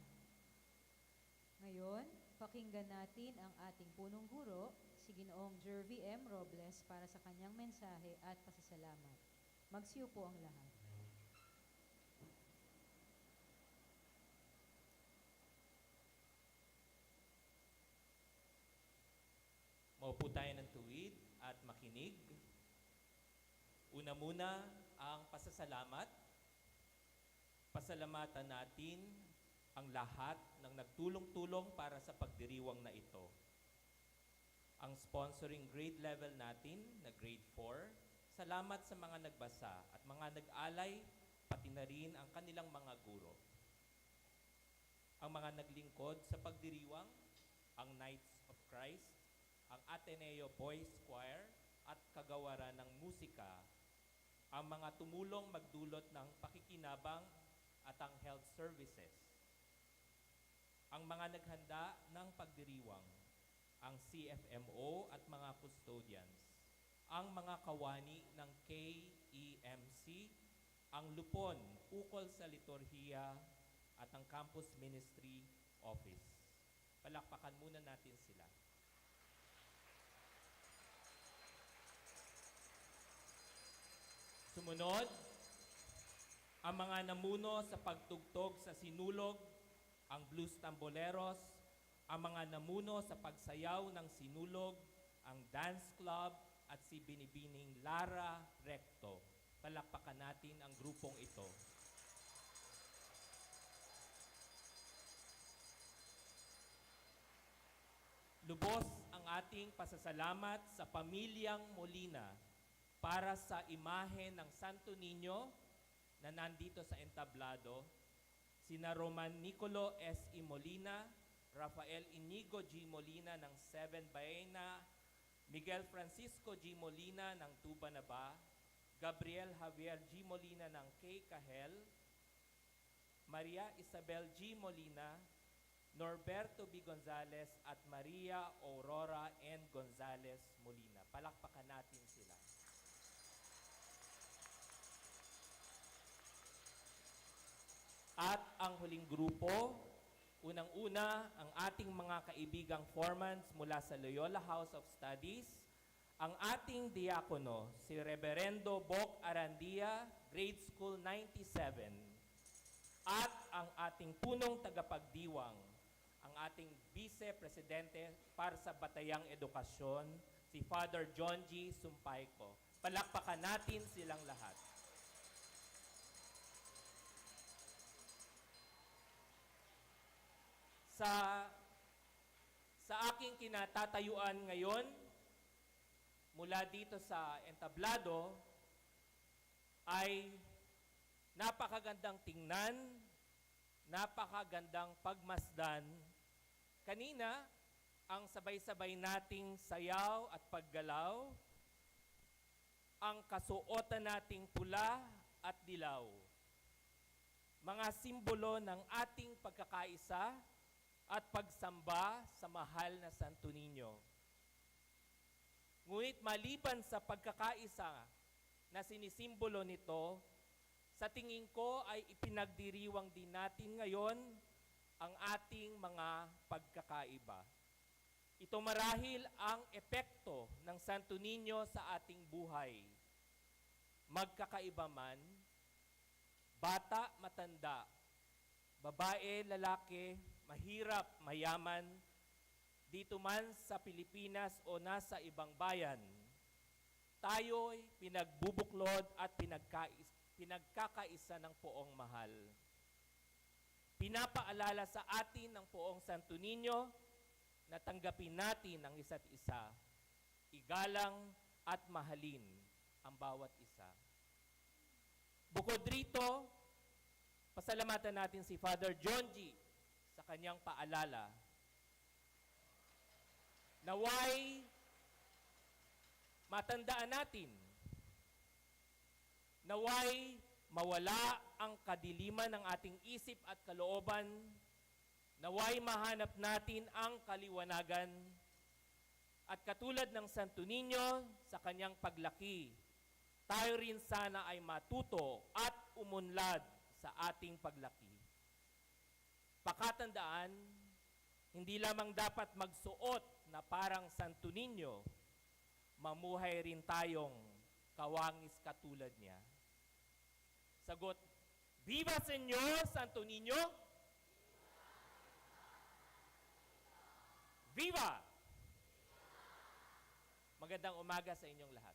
Ngayon, pakinggan natin ang ating punong guro, si Ginoong Jervy M. Robles para sa kanyang mensahe at pasasalamat. Magsiupo ang lahat. Maupo tayo ng tuwid at makinig. Una muna ang pasasalamat. Pasalamatan natin ang lahat ng nagtulong-tulong para sa pagdiriwang na ito. Ang sponsoring grade level natin na grade 4, salamat sa mga nagbasa at mga nag-alay, pati na rin ang kanilang mga guro. Ang mga naglingkod sa pagdiriwang, ang Knights of Christ, ang Ateneo Boys Choir at kagawaran ng musika, ang mga tumulong magdulot ng pakikinabang at ang health services, ang mga naghanda ng pagdiriwang, ang CFMO at mga custodians, ang mga kawani ng KEMC, ang lupon ukol sa liturhiya at ang campus ministry office. Palakpakan muna natin sila. Sumunod, ang mga namuno sa pagtugtog sa sinulog, ang Blues Tamboleros, ang mga namuno sa pagsayaw ng sinulog, ang dance club at si Binibining Lara Recto. Palakpakan natin ang grupong ito. Lubos ang ating pasasalamat sa pamilyang Molina para sa imahe ng Santo Niño na nandito sa entablado, sina Roman Nicolo S. E. Molina, Rafael Inigo G. Molina ng 7 Baena, Miguel Francisco G. Molina ng Tubanaba, Gabriel Javier G. Molina ng K. Cahel, Maria Isabel G. Molina, Norberto B. Gonzales at Maria Aurora N. Gonzales Molina. Palakpakan natin sila. At ang huling grupo, unang-una, ang ating mga kaibigang formans mula sa Loyola House of Studies, ang ating diakono, si Reverendo Bok Arandia, Grade School 97, at ang ating punong tagapagdiwang, ang ating Vice-Presidente para sa Batayang Edukasyon, si Father John G. Sumpayco. Palakpakan natin silang lahat. Sa aking kinatatayuan ngayon, mula dito sa entablado, ay napakagandang tingnan, napakagandang pagmasdan. Kanina, ang sabay-sabay nating sayaw at paggalaw, ang kasuotan nating pula at dilaw, mga simbolo ng ating pagkakaisa at pagsamba sa mahal na Santo Niño. Ngunit maliban sa pagkakaisa na sinisimbolo nito, sa tingin ko ay ipinagdiriwang din natin ngayon ang ating mga pagkakaiba. Ito marahil ang epekto ng Santo Niño sa ating buhay. Magkakaiba man, bata, matanda, babae, lalaki, mahirap, mayaman, dito man sa Pilipinas o nasa ibang bayan, tayo'y pinagbubuklod at pinagkakaisa ng poong mahal. Pinapaalala sa atin ng poong Santo Niño na tanggapin natin ang isa't isa, igalang at mahalin ang bawat isa. Bukod rito, Pasalamatan natin si Father John G. sa kanyang paalala. Naway matandaan natin, naway mawala ang kadiliman ng ating isip at kalooban, naway mahanap natin ang kaliwanagan, at katulad ng Santo Niño sa kanyang paglaki, tayo rin sana ay matuto at umunlad sa ating paglaki. Pakatandaan, hindi lamang dapat magsuot na parang Santo Niño, mamuhay rin tayong kawangis katulad niya. Sagot, Viva Señor Santo Niño! Viva! Magandang umaga sa inyong lahat.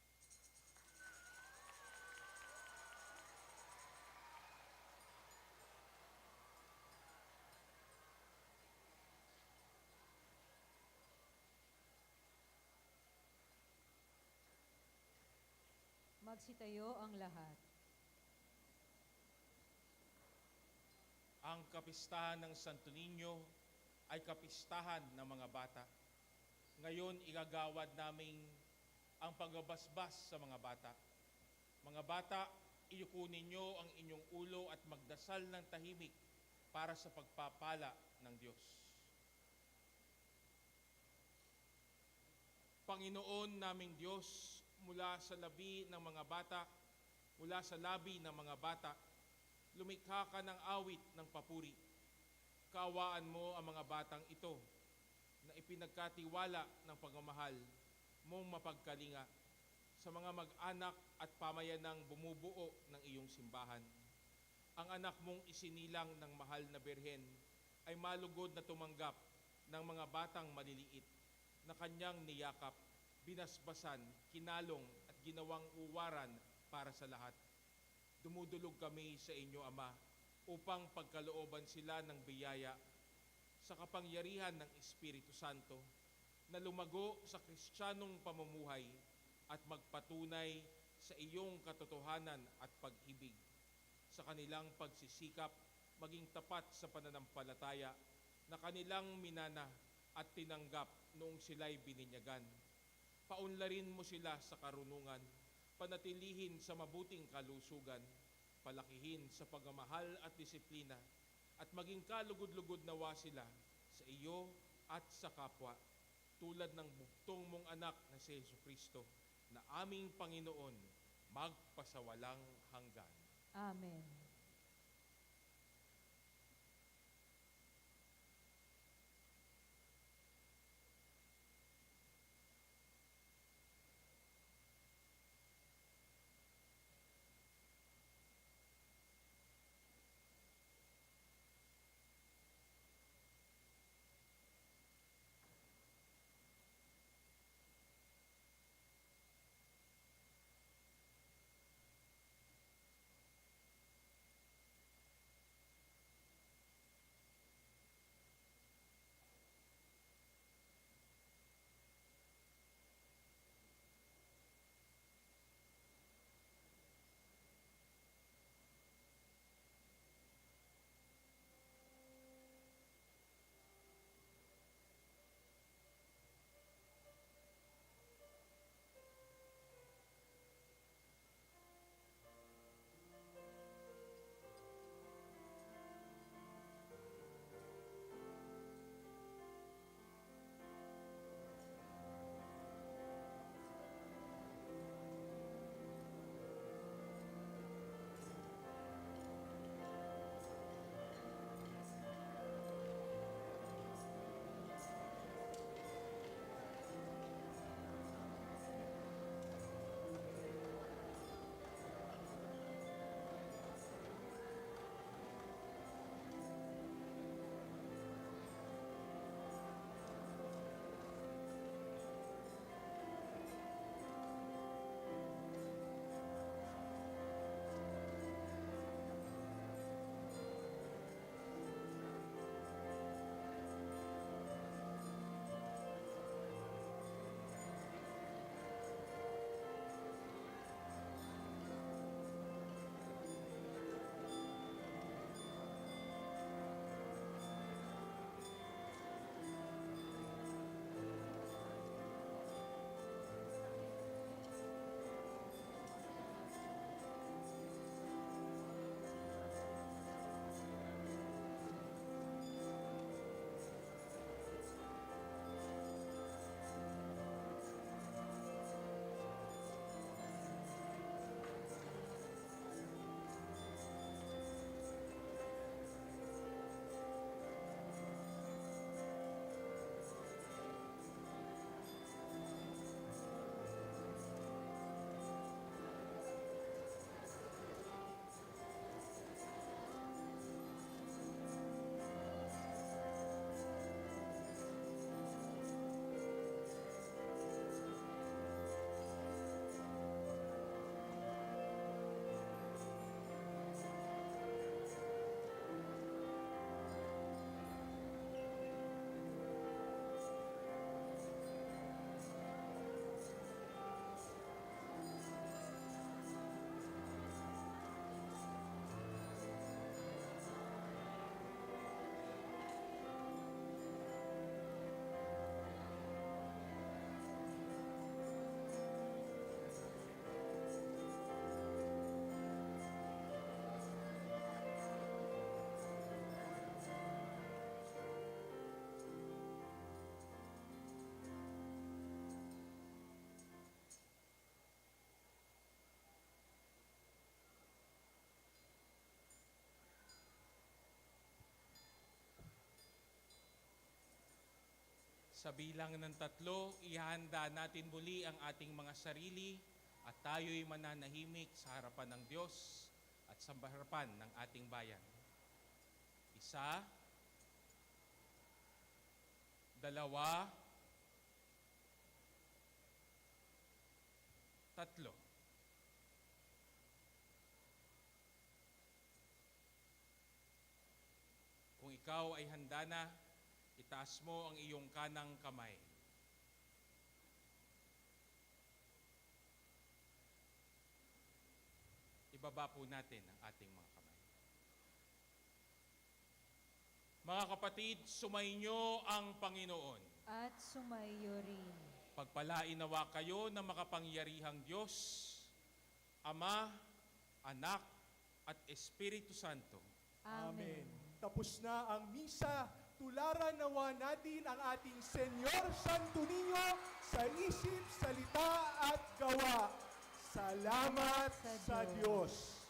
Magsitayo ang lahat. Ang kapistahan ng Santo Niño ay kapistahan ng mga bata. Ngayon, igagawad naming ang pagbabasbas sa mga bata. Mga bata, iyuko ninyo ang inyong ulo at magdasal ng tahimik para sa pagpapala ng Diyos. Panginoon naming Diyos, mula sa labi ng mga bata, mula sa labi ng mga bata, lumikha ka ng awit ng papuri. Kaawaan mo ang mga batang ito na ipinagkatiwala ng pagmamahal mong mapagkalinga sa mga mag-anak at pamayanang bumubuo ng iyong simbahan. Ang anak mong isinilang ng mahal na Birhen ay malugod na tumanggap ng mga batang maliliit na kanyang niyakap, binasbasan, kinalong at ginawang uwaran para sa lahat. Dumudulog kami sa inyo, Ama, upang pagkalooban sila ng biyaya sa kapangyarihan ng Espiritu Santo na lumago sa kristyanong pamumuhay at magpatunay sa iyong katotohanan at pag-ibig. Sa kanilang pagsisikap, maging tapat sa pananampalataya na kanilang minana at tinanggap noong sila'y bininyagan. Paunlarin mo sila sa karunungan, panatilihin sa mabuting kalusugan, palakihin sa pagmamahal at disiplina, at maging kalugod-lugod nawa sila sa iyo at sa kapwa, tulad ng buktong mong anak na si Jesucristo, na aming Panginoon, magpasawalang hanggan. Amen. Sa bilang ng 3, ihanda natin muli ang ating mga sarili at tayo'y mananahimik sa harapan ng Diyos at sa harapan ng ating bayan. 1, 2, 3. Kung ikaw ay handa na, itaas mo ang iyong kanang kamay. Ibaba po natin ang ating mga kamay. Mga kapatid, sumainyo ang Panginoon. At sumayo rin. Pagpalain nawa kayo ng makapangyarihang Diyos, Ama, Anak, at Espiritu Santo. Amen. Tapos na ang misa. Tularan nawa natin ang ating Senyor Santo Niño sa isip, salita at gawa. Salamat sa Diyos.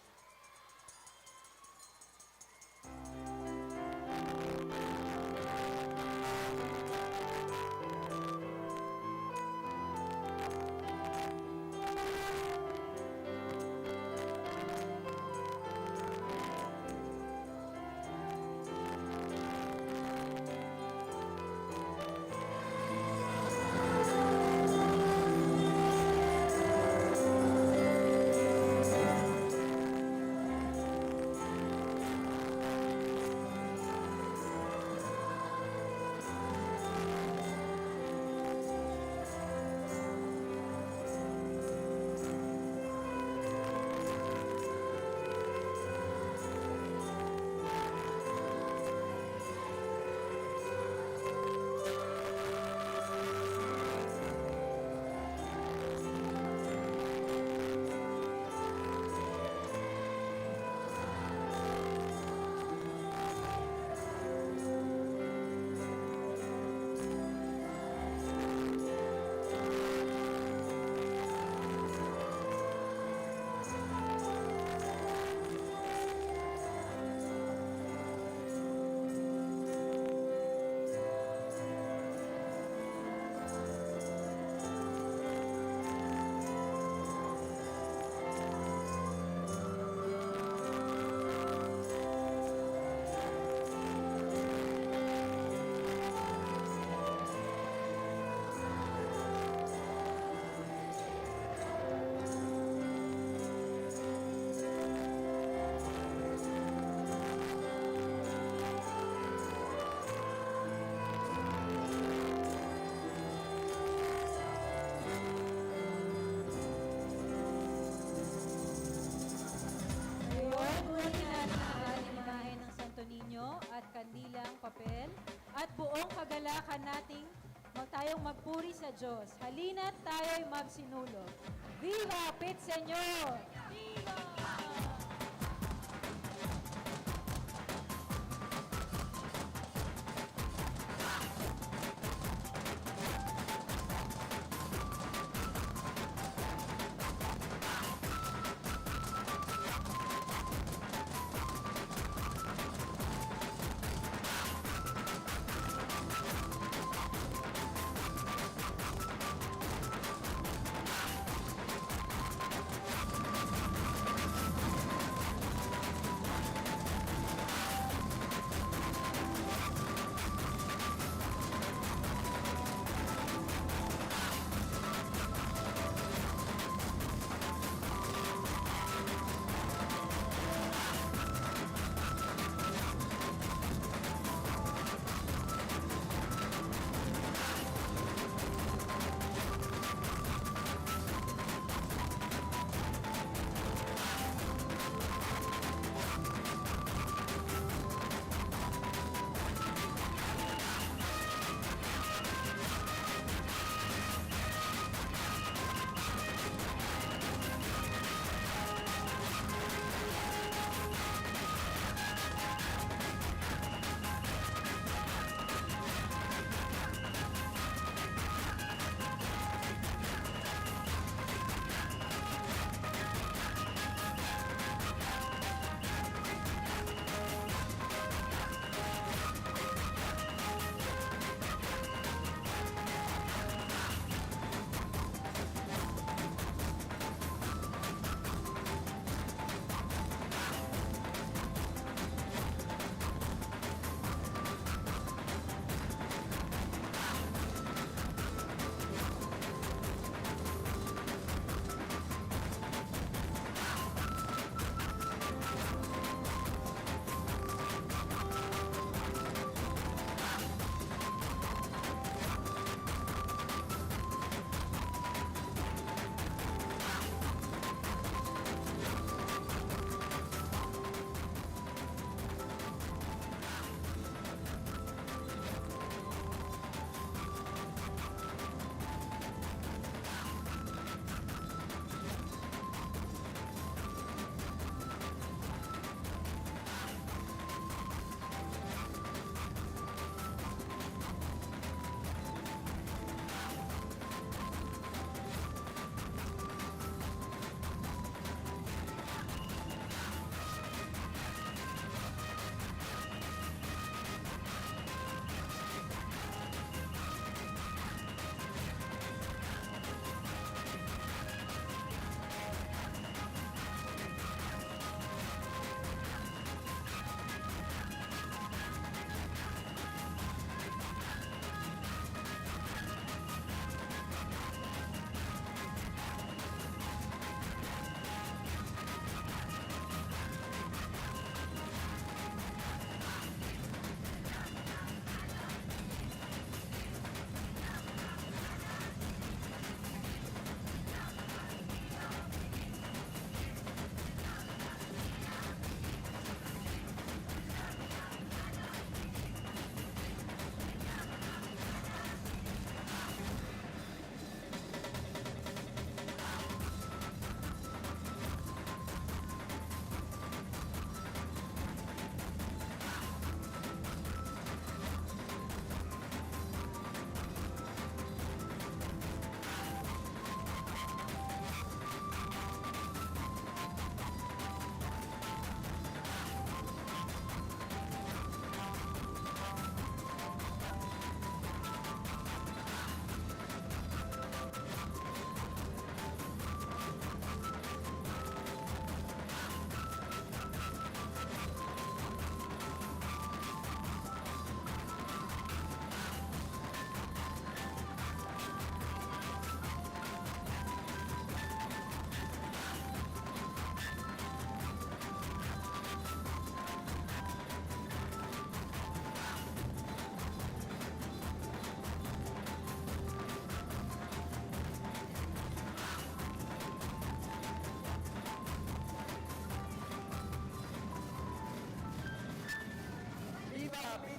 kandilang papel at buong kagalakan nating tayong magpuri sa Diyos. Halina't tayo'y magsinulog. Viva Pit Señor! Viva!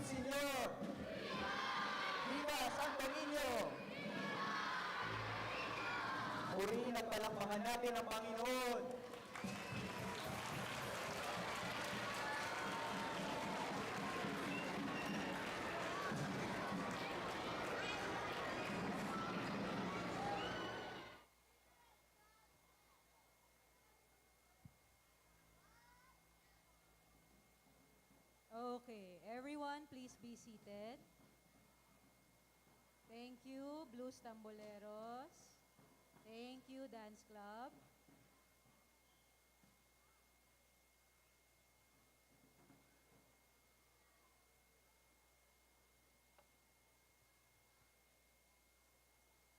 Señor! Viva Santo Niño! Purihin at palakpakan natin ang Panginoon. Okay, everyone, please be seated. Thank you, Blues Tamboleros.